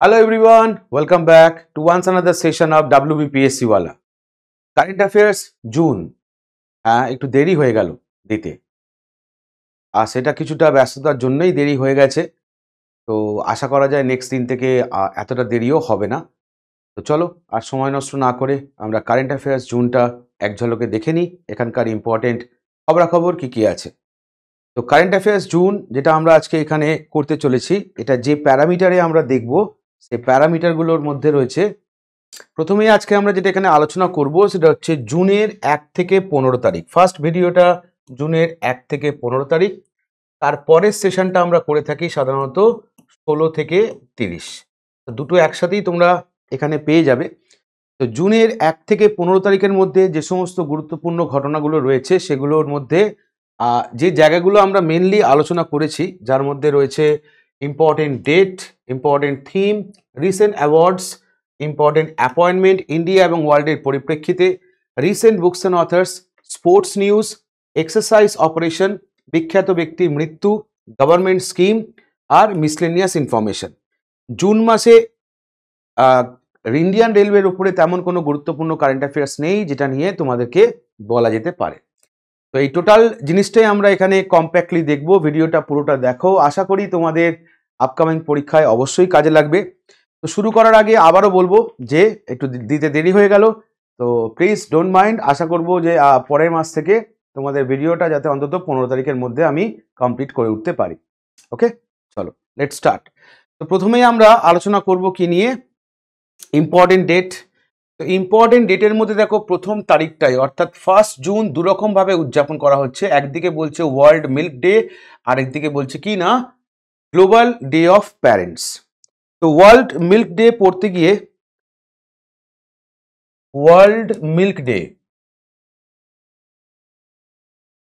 Hello everyone, welcome back to once another session of WBPSC Wala. Current Affairs June একটু দেরি হয়ে গেল দিতে, আর সেটা কিছুটা ব্যস্ততার জন্যই দেরি হয়ে গেছে। তো আশা করা যায় নেক্সট দিন থেকে এতটা দেরিও হবে না। তো চলো আর সময় নষ্ট না করে আমরা কারেন্ট অ্যাফেয়ার্স জুনটা এক ঝলকে দেখে নিই, এখানকার ইম্পর্টেন্ট খবরাখবর কি আছে। তো কারেন্ট অ্যাফেয়ার্স জুন যেটা আমরা আজকে এখানে করতে চলেছি, এটা যে প্যারামিটারে আমরা দেখব সেই প্যারামিটারগুলোর মধ্যে রয়েছে, প্রথমেই আজকে আমরা যেটা এখানে আলোচনা করব সেটা হচ্ছে জুনের ১ থেকে ১৫ তারিখ। ফার্স্ট ভিডিওটা জুনের ১ থেকে ১৫ তারিখ, তারপরের সেশনটা আমরা করে থাকি সাধারণত ১৬ থেকে ৩০। তো দুটো একসাথেই তোমরা এখানে পেয়ে যাবে। তো জুনের ১ থেকে ১৫ তারিখের মধ্যে যে সমস্ত গুরুত্বপূর্ণ ঘটনাগুলো রয়েছে সেগুলোর মধ্যে যে জায়গাগুলো আমরা মেনলি আলোচনা করেছি, যার মধ্যে রয়েছে important date, important theme, recent awards, important appointment India এবং ওয়ার্ল্ডের পরিপ্রেক্ষিতে, recent books and authors, sports news, exercise operation, বিখ্যাত ব্যক্তির মৃত্যু, গভর্নমেন্ট স্কিম আর মিসলেনিয়াস ইনফরমেশন। জুন মাসে ইন্ডিয়ান রেলওয়ের উপরে তেমন কোনো গুরুত্বপূর্ণ কারেন্ট অ্যাফেয়ার্স নেই যেটা নিয়ে তোমাদেরকে বলা যেতে পারে। তো এই টোটাল জিনিসটাই আমরা এখানে কম্প্যাক্টলি দেখব। ভিডিওটা পুরোটা দেখো, আশা করি তোমাদের আপকামিং পরীক্ষায় অবশ্যই কাজে লাগবে। তো শুরু করার আগে আবারও বলবো যে একটু দিতে দেরি হয়ে গেল, তো প্লিজ ডোন্ট মাইন্ড। আশা করব যে পরের মাস থেকে তোমাদের ভিডিওটা যাতে অন্তত ১৫ তারিখের মধ্যে আমি কমপ্লিট করে উঠতে পারি। ওকে, চলো লেটস স্টার্ট। তো প্রথমেই আমরা আলোচনা করব কি নিয়ে, ইম্পর্টেন্ট ডেট। তো ইম্পর্টেন্ট ডেটের মধ্যে দেখো প্রথম তারিখটাই অর্থাৎ 1 জুন দুরকমভাবে উদযাপন করা হচ্ছে। একদিকে বলছে ওয়ার্ল্ড মিল্ক ডে, আর একদিকে বলছে কি না গ্লোবাল ডে অফ প্যারেন্টস। তো ওয়ার্ল্ড মিল্ক ডে পড়তে গিয়ে, ওয়ার্ল্ড মিল্ক ডে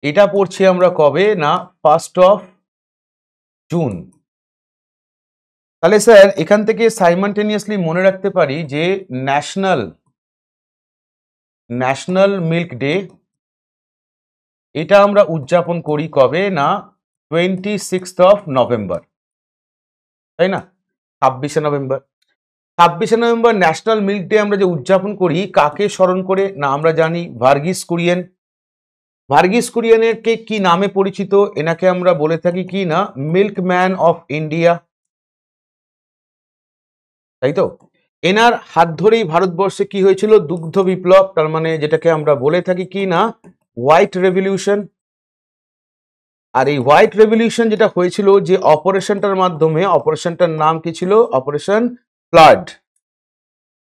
এটা পড়ছি আমরা কবে না 1 জুন। তাহলে স্যার এখান থেকে সাইমালটেনিয়াসলি মনে রাখতে পারি যে ন্যাশনাল মিল্ক ডে এটা আমরা উদযাপন করি কবে না 26 নভেম্বর, তাই না? 26শে নভেম্বর। 26শে নভেম্বর ন্যাশনাল মিল্ক ডে আমরা যে উদযাপন করি কাকে স্মরণ করে না আমরা জানি ভার্গিস কুরিয়েন। ভার্গিস কুরিয়েনের কে কি নামে পরিচিত? এনাকে আমরা বলে থাকি কি না মিল্কম্যান অফ ইন্ডিয়া, তাই তো? এনার হাত ধরেই ভারতবর্ষে কি হয়েছিল দুগ্ধ বিপ্লব, তার মানে যেটাকে আমরা বলে থাকি কি না হোয়াইট রেভলিউশন। আর এই হোয়াইট রেভলিউশন যেটা হয়েছিল যে অপারেশনটার মাধ্যমে, অপারেশনটার নাম কি ছিল? অপারেশন ফ্লাড,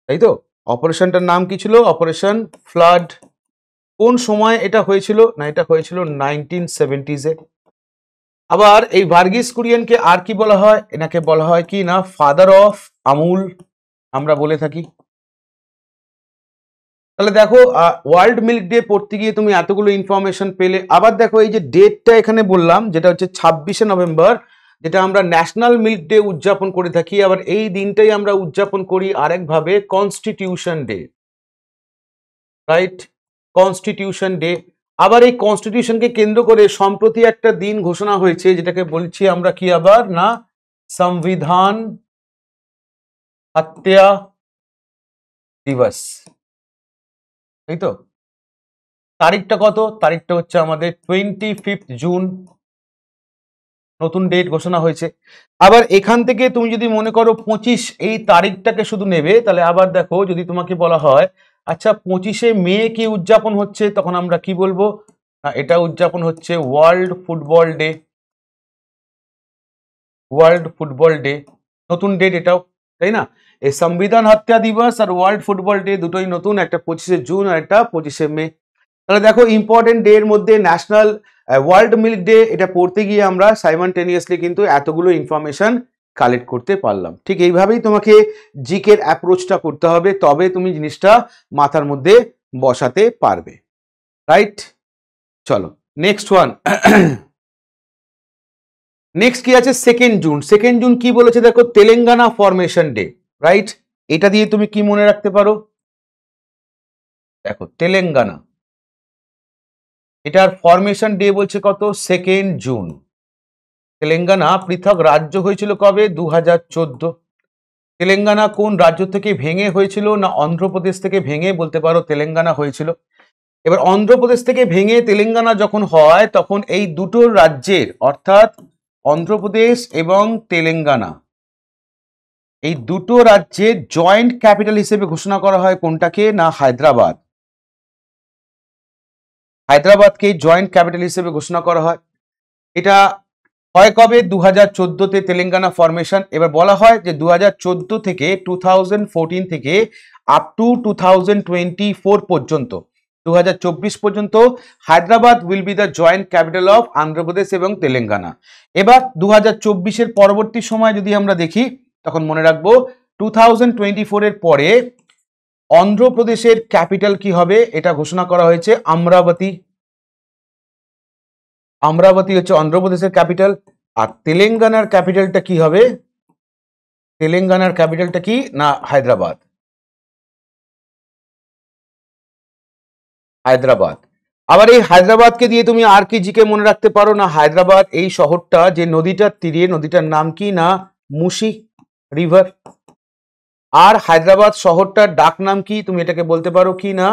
তাই তো? অপারেশনটার নাম কি ছিল? Operation flood. কোন সময় এটা হয়েছিল না এটা হয়েছিল 1970s-এ। আবার এই ভার্গিস কুরিয়েনকে আর কি বলা হয়? এনাকে বলা হয় কি না ফাদার অফ আমুল আমরা বলে থাকি। তাহলে দেখো ওয়ার্ল্ড মিল্ক ডে পড়তে গিয়ে তুমি এতগুলো ইনফরমেশন পেলে। আবার দেখো এই যে ডেটটা এখানে বললাম যেটা হচ্ছে 26শে নভেম্বর, যেটা আমরা ন্যাশনাল মিল্ক ডে উদযাপন করে থাকি। আবার এই দিনটাই আমরা উদযাপন করি আরেকভাবে constitution day, right? Constitution day. আবার এই কনস্টিটিউশনকে কেন্দ্র করে সম্প্রতি একটা দিন ঘোষণা হয়েছে যেটাকে বলছি আমরা কি আবার না সংবিধান হত্যা দিবস, তাই তো? তারিখটা কত? তারিখটা হচ্ছে আমাদের 25 জুন, নতুন ডেট ঘোষণা হয়েছে। আবার এখান থেকে তুমি যদি মনে করো 25 এই তারিখটাকে শুধু নেবে, তাহলে আবার দেখো যদি তোমাকে বলা হয় আচ্ছা 25শে মে কি উদযাপন হচ্ছে, তখন আমরা কি বলবো না এটা উদযাপন হচ্ছে world football day. World football day, নতুন ডেট এটাও, তাই না? এই সংবিধান হত্যা দিবস আর ওয়ার্ল্ড ফুটবল ডে দুটোই নতুন, একটা 25শে জুন আর একটা 25শে মে। তাহলে দেখো ইম্পর্টেন্ট ডে এর মধ্যে ন্যাশনাল ওয়ার্ল্ড মিল্ক ডে এটা পড়তে গিয়ে আমরা সাইমালটেনিয়াসলি কিন্তু এতগুলো ইনফরমেশন কালেক্ট করতে পারলাম। ঠিক এইভাবেই তোমাকে জিকের অ্যাপ্রোচটা করতে হবে, তবে তুমি জিনিসটা মাথার মধ্যে বসাতে পারবে, রাইট? চলো নেক্সট ওয়ান। নেক্সট কি আছে? 2 জুন। 2 জুন কি বলেছে দেখো, তেলেঙ্গানা ফরমেশন ডে, রাইট? এটা দিয়ে তুমি কি মনে রাখতে পারো? দেখো তেলেঙ্গানা, এটার ফরমেশন ডে বলছে কত? 2 জুন। তেলেঙ্গানা পৃথক রাজ্য হয়েছিল কবে? 2014। তেলেঙ্গানা কোন রাজ্য থেকে ভেঙে হয়েছিল? না অন্ধ্রপ্রদেশ থেকে ভেঙে বলতে পারো তেলেঙ্গানা হয়েছিল। এবার অন্ধ্রপ্রদেশ থেকে ভেঙে তেলেঙ্গানা যখন হয় তখন এই দুটো রাজ্যের অর্থাৎ অন্ধ্রপ্রদেশ এবং তেলেঙ্গানা এই দুটো রাজ্যের জয়েন্ট ক্যাপিটাল হিসেবে ঘোষণা করা হয় কোনটাকে? না হায়দ্রাবাদ। হায়দ্রাবাদকে জয়েন্ট ক্যাপিটাল হিসেবে ঘোষণা করা হয়। এটা হয় কবে? 2014-তে তেলেঙ্গানা ফরমেশন। এবার বলা হয় যে 2014 থেকে 2014 থেকে আপ টু 2024 পর্যন্ত 2024 পর্যন্ত Hyderabad will be the joint capital of Andhra Pradesh এবং তেলেঙ্গানা। এবার 2024-এর পরবর্তী সময় যদি আমরা দেখি তখন মনে রাখবো 2024 এর পরে অন্ধ্রপ্রদেশের ক্যাপিটাল কি হবে? এটা ঘোষণা করা হয়েছে অমরাবতী। অমরাবতী হচ্ছে অন্ধ্রপ্রদেশের ক্যাপিটাল। আর তেলেঙ্গানার ক্যাপিটালটা কি হবে? তেলেঙ্গানার ক্যাপিটালটা কি? না হায়দ্রাবাদ। হায়দ্রাবাদ। আবার এই হায়দ্রাবাদকে দিয়ে তুমি আর কি জিকে মনে রাখতে পারো? না হায়দ্রাবাদ এই শহরটা যে নদীটার তীরে, নদীটার নাম কি? না মুসি রিভার। আর হায়দ্রাবাদ শহরটার ডাক নাম কি? তুমি এটাকে বলতে পারো কি? না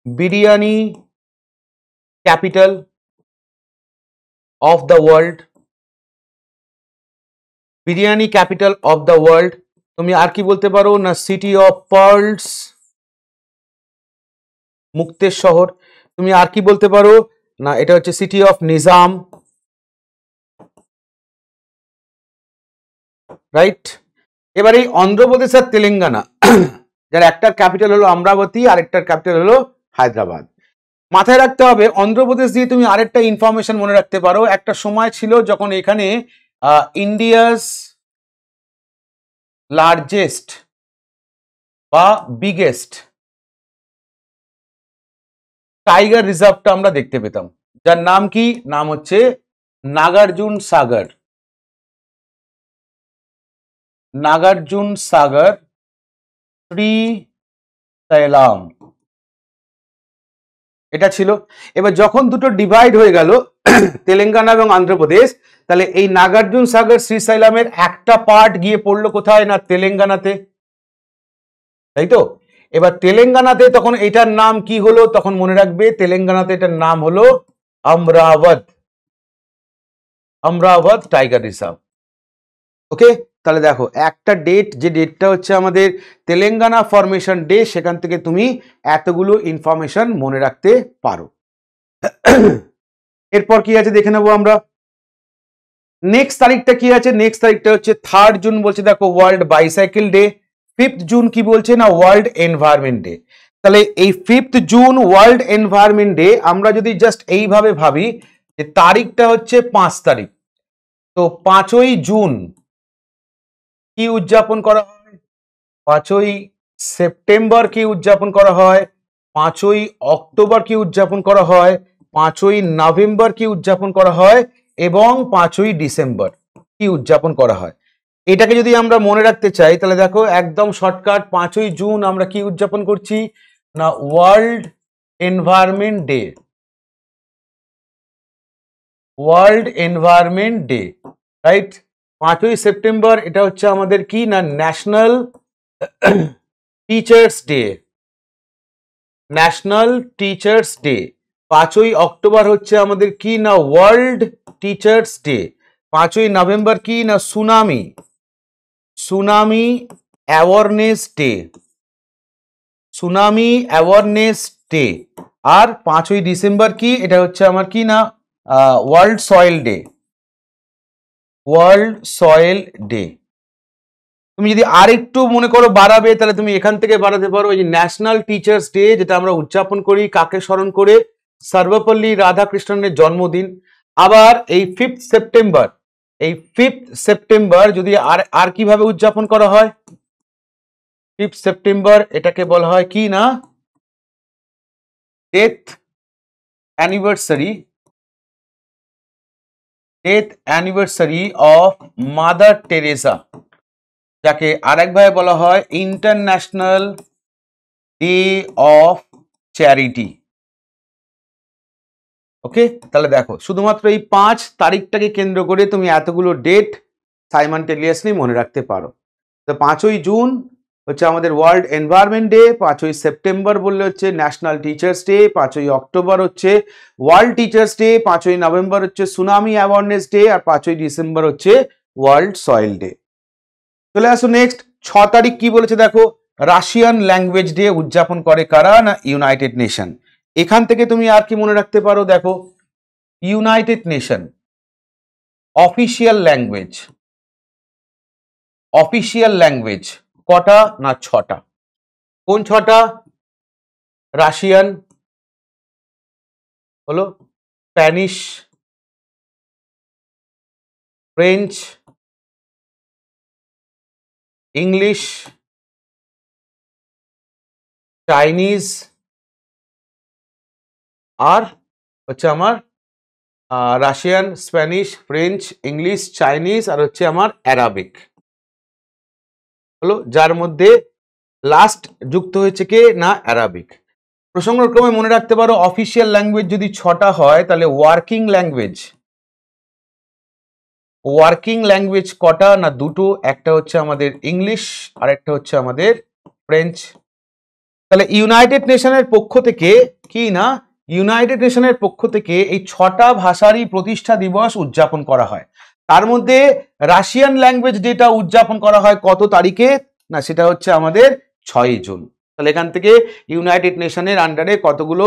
biryani capital of the world. Biryani capital of the world. তুমি আর কি বলতে পারো? না সিটি অফ পার্লস, মুক্তের শহর। তুমি আর কি বলতে পারো? না এটা হচ্ছে সিটি অফ নিজাম, রাইট। এবার এই অন্ধ্রপ্রদেশ আর তেলেঙ্গানা যার একটার ক্যাপিটাল হলো অমরাবতী আর একটার ক্যাপিটাল হলো হায়দ্রাবাদ। মাথায় রাখতে হবে অন্ধ্রপ্রদেশ দিয়ে তুমি আরেকটা ইনফরমেশন মনে রাখতে পারো। একটা সময় ছিল যখন এখানে ইন্ডিয়াস লার্জেস্ট বা বিগেস্ট টাইগার রিজার্ভটা আমরা দেখতে পেতাম, যার নাম কি? নাম হচ্ছে নাগার্জুন সাগর। নাগার্জুন সাগর শ্রীশৈলম এটা ছিল। এবার যখন দুটো ডিভাইড হয়ে গেল তেলেঙ্গানা এবং অন্ধ্রপ্রদেশ, তাহলে এই নাগার্জুন সাগর শ্রীশৈলমের একটা পার্ট গিয়ে পড়লো কোথায়? না তেলেঙ্গানাতে, তাই তো। এবার তেলেঙ্গানাতে তখন এটার নাম কি হলো? তখন মনে রাখবে তেলেঙ্গানাতে এটার নাম হলো অমরাবত। অমরাবত টাইগার রিজার্ভ। ওকে, তাহলে দেখো একটা ডেট, যে ডেটটা হচ্ছে আমাদের তেলেঙ্গানা ফরমেশন ডে, সেখান থেকে তুমি এতগুলো ইনফরমেশন মনে রাখতে পারো। এরপর কি আছে দেখে নেবো আমরা। নেক্সট তারিখটা কি আছে? নেক্সট তারিখটা হচ্ছে 3 জুন বলছে, দেখো world bicycle day. 5th June কি বলছে? না ওয়ার্ল্ড এনভায়রনমেন্ট ডে। তাহলে এই 5th June world environment day আমরা যদি জাস্ট এইভাবে ভাবি যে তারিখটা হচ্ছে 5 তারিখ, তো 5ই জুন কি উদযাপন করা হয়? 5ই সেপ্টেম্বর কি উদযাপন করা হয়? 5ই অক্টোবর কি উদযাপন করা হয়? 5ই নভেম্বর কি উদযাপন করা হয়? এবং 5ই ডিসেম্বর কি উদযাপন করা হয়? এটাকে যদি আমরা মনে রাখতে চাই তাহলে দেখো একদম শর্টকাট, 5ই জুন আমরা কি উদযাপন করছি? না world environment day. World environment day, right. 5ই সেপ্টেম্বর এটা হচ্ছে আমাদের কি? না national teachers day. National teachers day. 5ই অক্টোবর হচ্ছে আমাদের কি? না ওয়ার্ল্ড টিচার্স ডে। 5ই নভেম্বর কি? না tsunami, tsunami awareness day. Tsunami awareness day. আর 5ই ডিসেম্বর কি? এটা হচ্ছে আমার কি? না world soil day. World soil day. তুমি যদি আর একটু মনে করো বাড়াবে, তাহলে তুমি এখান থেকে বাড়াতে পারো এই যে ন্যাশনাল টিচার্স ডে, যেটা আমরা উদযাপন করি কাকে স্মরণ করে? সর্বপল্লী রাধাকৃষ্ণনের জন্মদিন। আবার এই 5th সেপ্টেম্বর, এই 5th সেপ্টেম্বর যদি আর কিভাবে উদযাপন করা হয়? 5th সেপ্টেম্বর এটাকে বলা হয় কি? না death anniversary, death anniversary of mother Teresa, যাকে আরেকভাবে বলা হয় ইন্টারন্যাশনাল ডে অফ চ্যারিটি। ওকে, তাহলে দেখো শুধুমাত্র এই 5 তারিখটাকে কেন্দ্র করে তুমি এতগুলো ডেট সাইমালটেনিয়াসলি মনে রাখতে পারো। তো 5ই জুন হচ্ছে আমাদের ওয়ার্ল্ড এনভায়রনমেন্ট ডে, 5ই সেপ্টেম্বর বললে হচ্ছে ন্যাশনাল টিচার্স ডে, 5ই অক্টোবর হচ্ছে ওয়ার্ল্ড টিচার্স ডে, 5ই নভেম্বর হচ্ছে সুনামি অ্যাওয়ারনেস ডে, আর 5ই ডিসেম্বর হচ্ছে ওয়ার্ল্ড সয়েল ডে। চলে আসো নেক্সট, 6 তারিখ কি বলেছে দেখো, রাশিয়ান ল্যাঙ্গুয়েজ ডে উদযাপন করে কারা, না ইউনাইটেড নেশন। এখান থেকে তুমি আর কি মনে রাখতে পারো দেখো, united nation official language, official language কটা, না 6টা। কোন 6টা? রাশিয়ান হলো, স্প্যানিশ, ফ্রেঞ্চ, ইংলিশ, চাইনিজ, আর হচ্ছে আমার Russian, Spanish, French, English, Chinese, আর হচ্ছে আমার অ্যারাবিক হলো, যার মধ্যে লাস্ট যুক্ত হয়েছে কে, না অ্যারাবিক। প্রসঙ্গক্রমে মনে রাখতে পারো অফিসিয়াল ল্যাঙ্গুয়েজ যদি 6টা হয় তাহলে ওয়ার্কিং ল্যাঙ্গুয়েজ, ওয়ার্কিং ল্যাঙ্গুয়েজ কটা, না 2টো, একটা হচ্ছে আমাদের ইংলিশ আর একটা হচ্ছে আমাদের ফ্রেঞ্চ। তাহলে ইউনাইটেড নেশনের পক্ষ থেকে কি, না ইউনাইটেড নেশনের পক্ষ থেকে এই 6টা ভাষারই প্রতিষ্ঠা দিবস উদযাপন করা হয়। তার মধ্যে রাশিয়ান ল্যাঙ্গুয়েজ ডেটা উদযাপন করা হয় কত তারিখে, না সেটা হচ্ছে আমাদের 6ই জুন। তাহলে এখান থেকে ইউনাইটেড নেশনের আন্ডারে কতগুলো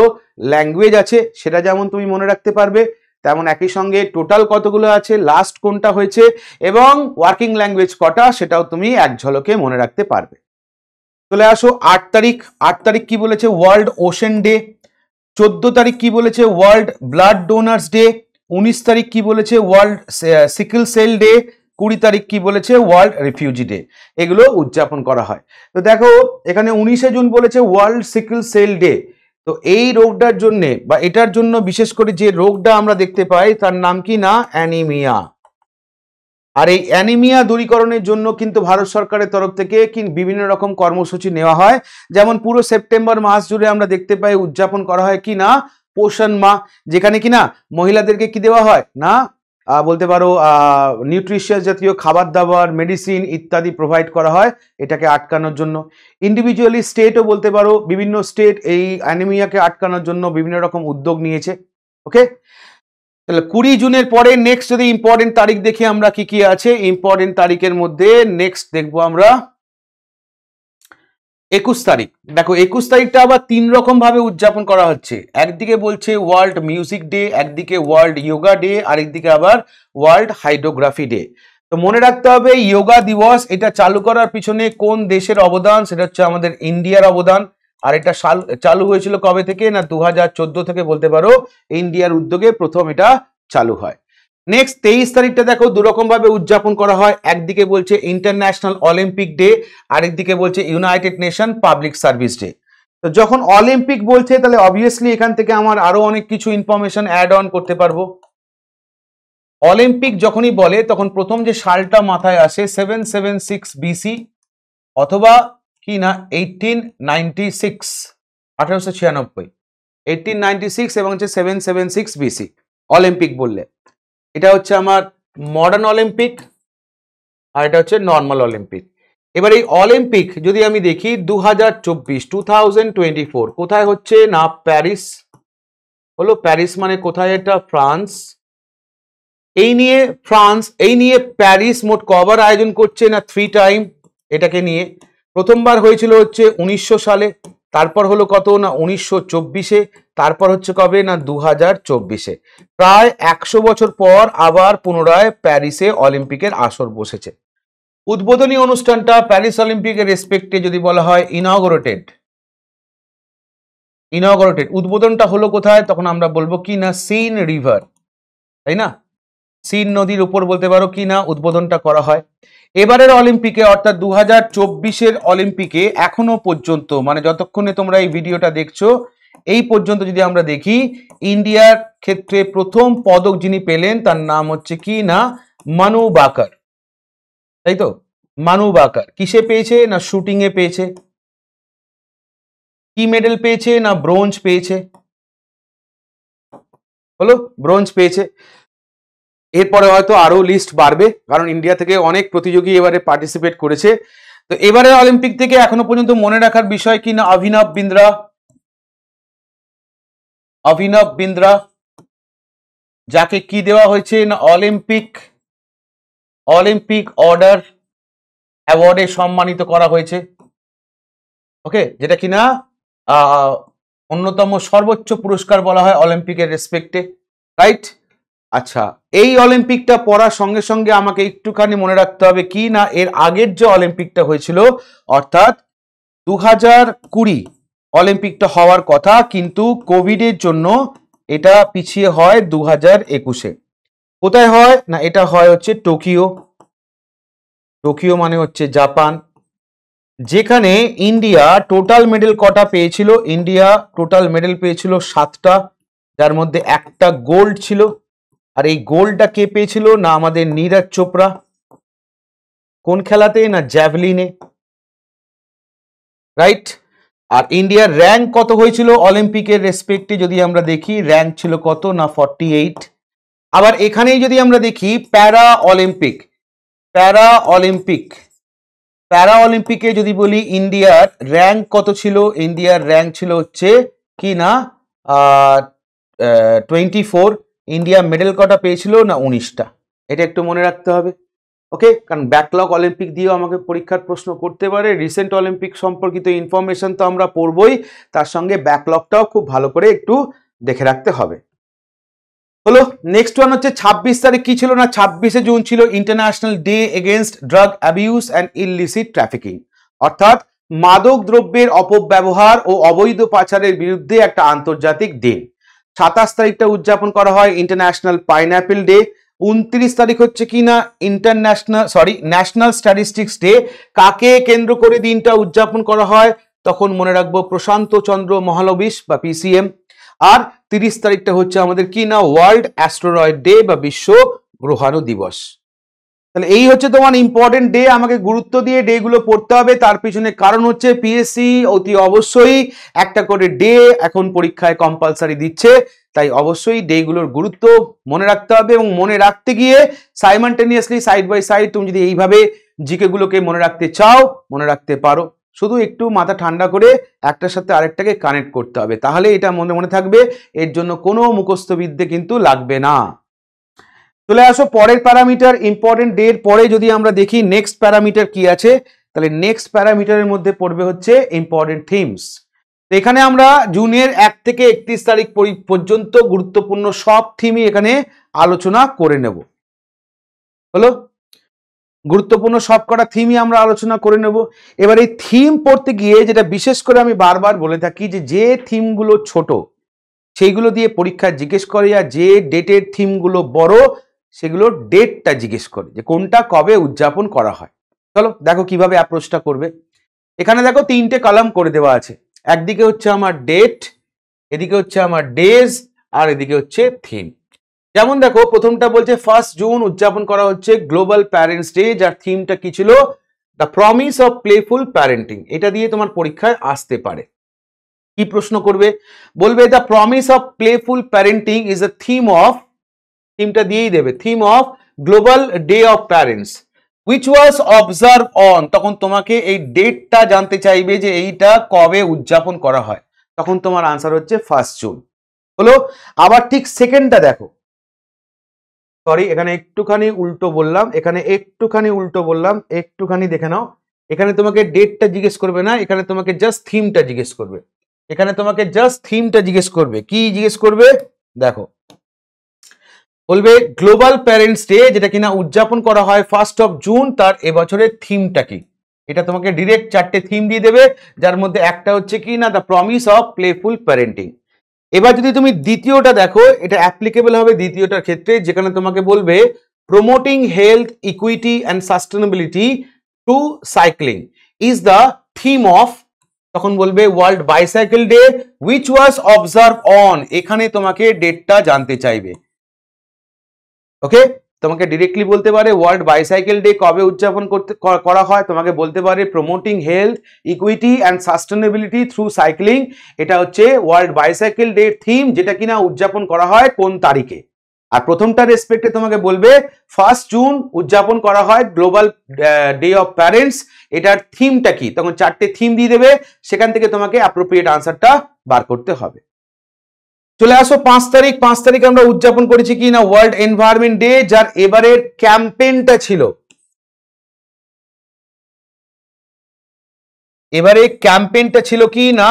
ল্যাঙ্গুয়েজ আছে সেটা যেমন তুমি মনে রাখতে পারবে, তেমন একই সঙ্গে টোটাল কতগুলো আছে, লাস্ট কোনটা হয়েছে, এবং ওয়ার্কিং ল্যাঙ্গুয়েজ কটা সেটাও তুমি এক ঝলকে মনে রাখতে পারবে। চলে আসো 8 তারিখ, 8 তারিখ কি বলেছে, ওয়ার্ল্ড ওশেন ডে। 14 তারিখ কি বলেছে, ওয়ার্ল্ড ব্লাড ডোনার্স ডে। 19 তারিখ কি বলেছে, ওয়ার্ল্ড সিকল সেল ডে। 20 তারিখ কি বলেছে, ওয়ার্ল্ড রিফিউজি ডে। এগুলো উদযাপন করা হয়। তো দেখো এখানে 19শে জুন বলেছে ওয়ার্ল্ড সিকল সেল ডে। তো এই রোগটার জন্য বা এটার জন্য বিশেষ করে যে রোগটা আমরা দেখতে পাই তার নাম কি, না অ্যানিমিয়া। আর এই অ্যানিমিয়া দূরীকরণের জন্য কিন্তু ভারত সরকারের তরফ থেকে বিভিন্ন রকম কর্মসূচি নেওয়া হয়। যেমন পুরো সেপ্টেম্বর মাস জুড়ে আমরা দেখতে পাই উদযাপন করা হয় কি, না পোষণ মাহ, যেখানে কি না মহিলাদেরকে কি দেওয়া হয়, না বলতে পারো নিউট্রিশিয়াস জাতীয় খাবার দাবার, মেডিসিন ইত্যাদি প্রোভাইড করা হয় এটাকে আটকানোর জন্য। ইন্ডিভিজুয়ালি স্টেটও বলতে পারো, বিভিন্ন স্টেট এই অ্যানিমিয়াকে আটকানোর জন্য বিভিন্ন রকম উদ্যোগ নিয়েছে। ওকে, তাহলে 20 জুনের পরে নেক্সট যদি ইম্পর্টেন্ট তারিখ দেখি আমরা কি কি আছে, ইম্পর্টেন্ট তারিখের মধ্যে নেক্সট দেখবো আমরা 21 তারিখ। দেখো 21 তারিখটা আবার 3 রকম ভাবে উদযাপন করা হচ্ছে। একদিকে বলছে ওয়ার্ল্ড মিউজিক ডে, একদিকে ওয়ার্ল্ড যোগা ডে, আর একদিকে আবার ওয়ার্ল্ড হাইড্রোগ্রাফি ডে। তো মনে রাখতে হবে যোগা দিবস এটা চালু করার পিছনে কোন দেশের অবদান, সেটা হচ্ছে আমাদের ইন্ডিয়ার অবদান। আর এটা চালু হয়েছিল কবে থেকে, না 2014 থেকে বলতে পারো ইন্ডিয়ার উদ্যোগে প্রথম এটা চালু হয়। নেক্সট 23 তারিখটা দেখো দুরকম ভাবে উদযাপন করা হয়। একদিকে বলছে ইন্টারন্যাশনাল অলিম্পিক ডে, আরেকদিকে বলছে United nation public service day. তো যখন অলিম্পিক বলছে তাহলে অবভিয়াসলি এখান থেকে আমার আরো অনেক কিছু ইনফরমেশন অ্যাড অন করতে পারবো। অলিম্পিক যখনই বলে তখন প্রথম যে সালটা মাথায় আসে 776 বিসি অথবা কি না 1896, 1896, 1896 এবং হচ্ছে 776 বিসি অলিম্পিক বললে। এটা হচ্ছে আমার মডার্ন অলিম্পিক আর এটা হচ্ছে নর্মাল অলিম্পিক। এবার এই অলিম্পিক যদি আমি দেখি 2024 কোথায় হচ্ছে, না প্যারিস হলো। প্যারিস মানে কোথায়, এটা ফ্রান্স। এই নিয়ে প্যারিস মোট কবার আয়োজন করছে, না 3 টাইম এটাকে নিয়ে। প্রথমবার হয়েছিল হচ্ছে 1900 সালে, তারপর হলো কত, না 1924-এ, তারপর হচ্ছে কবে, না 2024-এ। প্রায় 100 বছর পর আবার পুনরায় প্যারিসে অলিম্পিকের আসর বসেছে। উদ্বোধনী অনুষ্ঠানটা প্যারিস অলিম্পিকের রেসপেক্টে যদি বলা হয় ইনঅগরেটেড, উদ্বোধনটা হলো কোথায়, তখন আমরা বলবো কি, না সিন রিভার, তাই না, সিন নদীর উপর বলতে পারো কি না উদ্বোধনটা করা হয়। এবারের অলিম্পিকে অর্থাৎ 2024-এর অলিম্পিকে এখনো পর্যন্ত মানে যতক্ষণে তোমরা এই ভিডিওটা দেখছো এই পর্যন্ত যদি আমরা দেখি ইন্ডিয়ার ক্ষেত্রে প্রথম পদক যিনি পেলেন তার নাম হচ্ছে কি, না মানু বাকার, তাই তো। মানু বাকার কিসে পেয়েছে, না শুটিং এ পেয়েছে। কি মেডেল পেয়েছে, না ব্রোঞ্জ পেয়েছে, হলো ব্রোঞ্জ পেয়েছে। এরপরে হয়তো আরো লিস্ট বাড়বে, কারণ ইন্ডিয়া থেকে অনেক প্রতিযোগী এবারে পার্টিসিপেট করেছে। তো এবারে অলিম্পিক থেকে এখনো পর্যন্ত মনে রাখার বিষয় কি না, অভিনব বিন্দ্রা যাকে কি দেওয়া হয়েছে না অলিম্পিক অর্ডার অ্যাওয়ার্ডে সম্মানিত করা হয়েছে। ওকে, যেটা কিনা অন্যতম সর্বোচ্চ পুরস্কার বলা হয় অলিম্পিকের রেসপেক্টে, রাইট? আচ্ছা, এই অলিম্পিকটা পড়ার সঙ্গে সঙ্গে আমাকে একটুখানি মনে রাখতে হবে কি না, এর আগের যে অলিম্পিকটা হয়েছিল অর্থাৎ 2020 অলিম্পিকটা হওয়ার কথা, কিন্তু কোভিডের জন্য এটা পিছিয়ে হয় 2021-এ। কোথায় হয় না, এটা হয় হচ্ছে টোকিও মানে হচ্ছে জাপান, যেখানে ইন্ডিয়া টোটাল মেডেল কটা পেয়েছিল, ইন্ডিয়া টোটাল মেডেল পেয়েছিল 7টা, যার মধ্যে একটা গোল্ড ছিল। আর এই গোল্ডটা কে পেয়েছিল না আমাদের নীরজ চোপড়া। কোন খেলাতে না জ্যাভলিনে, রাইট? আর ইন্ডিয়ার র্যাঙ্ক কত হয়েছিল অলিম্পিকের রেসপেক্টে যদি আমরা দেখি, র্যাঙ্ক ছিল কত না 48। আবার এখানেই যদি আমরা দেখি প্যারা অলিম্পিকে যদি বলি ইন্ডিয়ার র্যাঙ্ক কত ছিল, ইন্ডিয়ার র্যাঙ্ক ছিল হচ্ছে কি না 24। ইন্ডিয়া মেডেল কটা পেয়েছিল না 19টা। এটা একটু মনে রাখতে হবে, ওকে? কারণ ব্যাকলগ অলিম্পিক দিয়েও আমাকে পরীক্ষার প্রশ্ন করতে পারে। রিসেন্ট অলিম্পিক সম্পর্কিত ইনফরমেশন তো আমরা পড়বই, তার সঙ্গে ব্যাকলগটাও খুব ভালো করে একটু দেখে রাখতে হবে। হলো, নেক্সট ওয়ান হচ্ছে 26 তারিখ কি ছিল না, 26শে জুন ছিল international day against drug abuse and illicit trafficking, অর্থাৎ মাদক দ্রব্যের অপব্যবহার ও অবৈধ পাচারের বিরুদ্ধে একটা আন্তর্জাতিক দিন। 27 তারিখটা উদযাপন করা হয় ইন্টারন্যাশনাল পাইনঅ্যাপেল ডে। 29 তারিখ হচ্ছে কি না ন্যাশনাল স্ট্যাটিস্টিক্স ডে। কাকে কেন্দ্র করে দিনটা উদযাপন করা হয়, তখন মনে রাখবো প্রশান্ত চন্দ্র মহালবিশ বা পিসিএম। আর 30 তারিখটা হচ্ছে আমাদের কি না ওয়ার্ল্ড অ্যাস্ট্রয়েড ডে বা বিশ্ব গ্রহাণু দিবস। তাহলে এই হচ্ছে তোমার ইম্পর্টেন্ট ডে, আমাকে গুরুত্ব দিয়ে ডে গুলো পড়তে হবে। তার পিছনে কারণ হচ্ছে পিএসসি অতি অবশ্যই একটা করে ডে এখন পরীক্ষায় কম্পালসারি দিচ্ছে, তাই অবশ্যই ডে গুলোর গুরুত্ব মনে রাখতে হবে। এবং মনে রাখতে গিয়ে সাইমালটেনিয়াসলি সাইড বাই সাইড তুমি যদি এইভাবে জিকে গুলোকে মনে রাখতে চাও, মনে রাখতে পারো। শুধু একটু মাথা ঠান্ডা করে একটার সাথে আরেকটাকে কানেক্ট করতে হবে, তাহলে এটা মনে থাকবে। এর জন্য কোনো মুখস্থ বিদ্যে কিন্তু লাগবে না। চলে আসো পরের প্যারামিটার, ইম্পর্টেন্ট ডে এর পরে যদি আমরা দেখি নেক্সট প্যারামিটার কি আছে, তাহলে নেক্সট প্যারামিটারের মধ্যে পড়বে হচ্ছে ইম্পর্টেন্ট থিমস। এখানে আমরা জুনের 1 থেকে 31 তারিখ পর্যন্ত গুরুত্বপূর্ণ সব থিমই এখানে আলোচনা করে নেব। হলো, গুরুত্বপূর্ণ সব কটা থিমই আমরা আলোচনা করে নেব। এবার এই থিম পড়তে গিয়ে যেটা বিশেষ করে আমি বারবার বলে থাকি, যে থিমগুলো ছোট সেইগুলো দিয়ে পরীক্ষায় জিজ্ঞেস করে, আর যে ডেটের থিমগুলো বড় সেগুলো ডেটটা জিজ্ঞেস করে যে কোনটা কবে উদযাপন করা হয়। চলো দেখো কিভাবে অ্যাপ্রোচটা করবে। এখানে দেখো 3টে কলাম করে দেওয়া আছে, একদিকে হচ্ছে আমার ডেট, এদিকে হচ্ছে আমার ডেজ, আর এদিকে হচ্ছে থিম। যেমন দেখো প্রথমটা বলছে 1 জুন উদযাপন করা হচ্ছে গ্লোবাল প্যারেন্টস ডে, যার থিমটা কি ছিল the promise of playful parenting. এটা দিয়ে তোমার পরীক্ষায় আসতে পারে। কি প্রশ্ন করবে, বলবে the promise of playful parenting is a থিমটা দিয়েই দেবে, theme of global day of parents which was observed on, তখন তোমাকে এই ডেটটা জানতে চাইবে যে এইটা কবে উদযাপন করা হয়, তখন তোমার আনসার হচ্ছে 1 জুন। হলো, আবার ঠিক সেকেন্ডটা দেখো, সরি এখানে একটুখানি উল্টো বললাম, একটুখানি দেখে নাও। এখানে তোমাকে ডেটটা জিজ্ঞেস করবে না, এখানে তোমাকে জাস্ট থিমটা জিজ্ঞেস করবে। কি জিজ্ঞেস করবে দেখো, বলবে গ্লোবাল প্যারেন্টস ডে যেটা কিনা উদযাপন করা হয় 1 জুন, তার এবছরের থিমটা কি। এটা তোমাকে ডিরেক্ট 4টে থিম দিয়ে দেবে, যার মধ্যে একটা হচ্ছে কি না the promise of playful parenting. এবার যদি তুমি দ্বিতীয়টা দেখো, এটা অ্যাপ্লিকেবল হবে দ্বিতীয়টার ক্ষেত্রে, যেখানে তোমাকে বলবে promoting health equity and sustainability to cycling is the theme of, তখন বলবে world bicycle day which was observe on. এখানে তোমাকে ডেটটা জানতে চাইবে। ওকে, তোমাকে ডিরেক্টলি বলতে পারে ওয়ার্ল্ড বাইসাইকেল ডে কবে উদযাপন করা হয়, তোমাকে বলতে পারে promoting health equity and sustainability through cycling, এটা হচ্ছে ওয়ার্ল্ড বাইসাইকেল ডে থিম, যেটা কিনা উদযাপন করা হয় কোন তারিখে। আর প্রথমটা রেসপেক্টে তোমাকে বলবে 1 জুন উদযাপন করা হয় গ্লোবাল ডে অফ প্যারেন্টস, এটার থিমটা কি, তখন 4টে থিম দিয়ে দেবে, সেখান থেকে তোমাকে অ্যাপ্রোপ্রিয়েট আনসারটা বার করতে হবে। চলে আসো 5 তারিখ। 5 তারিখ আমরা উদযাপন করেছি কি না ওয়ার্ল্ড এনভায়রনমেন্ট ডে, যার এবারের ক্যাম্পেইনটা ছিল, এবারে ক্যাম্পেইনটা ছিল কি না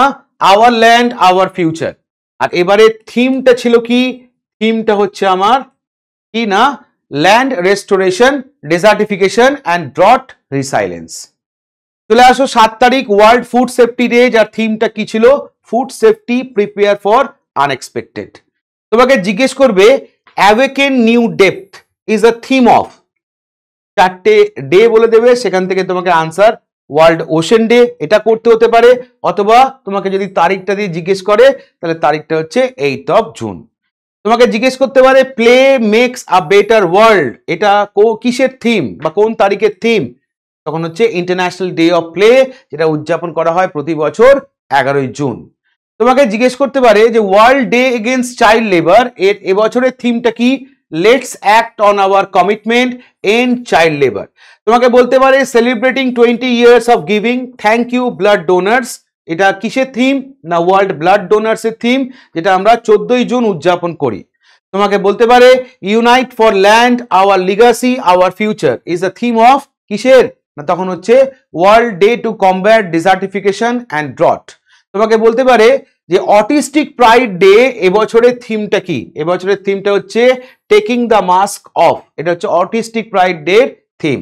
আওয়ার ল্যান্ড আওয়ার ফিউচার। আর এবারে থিমটা ছিল কি, থিমটা হচ্ছে আমার কি না land restoration, desertification and drought resilience. চলে আসো 7 তারিখ ওয়ার্ল্ড ফুড সেফটি ডে, যার থিমটা কি ছিল food safety prepare for unexpected. তোমাকে জিজ্ঞেস করবে awaken new depth is a theme of, 4টে ডে বলে দেবে, সেখান থেকে তোমাকে আনসার ওয়ার্ল্ড ওশেন ডে এটা করতে হতে পারে, অথবা তোমাকে যদি তারিখটা দিয়ে জিজ্ঞেস করে তাহলে তারিখটা হচ্ছে 8 জুন। তোমাকে জিজ্ঞেস করতে পারে play makes a better world, এটা কিসের থিম বা কোন তারিখের থিম, তখন হচ্ছে ইন্টারন্যাশনাল ডে অফ প্লে, যেটা উদযাপন করা হয় প্রতি বছর 11 জুন। তোমাকে জিজ্ঞেস করতে পারে যে world day against child labour, এর এবছরের থিমটা কি let's act on our commitment end child labour. তোমাকে বলতে পারে celebrating 20 years of giving thank you blood donors, এটা কিসের থিম না ওয়ার্ল্ড ব্লাড ডোনার্স এর থিম, যেটা আমরা 14 জুন উদযাপন করি। তোমাকে বলতে পারে unite for land our legacy our future is the theme of কিসের না তখন হচ্ছে world day to combat ডিজার্টিফিকেশন and drought. তোমাকে বলতে পারে যে অটিস্টিক প্রাইড ডে এবছরের থিমটা কি, এবছরের থিমটা হচ্ছে টেকিং দ্য মাস্ক অফ, এটা হচ্ছে অটিস্টিক প্রাইড ডে থিম।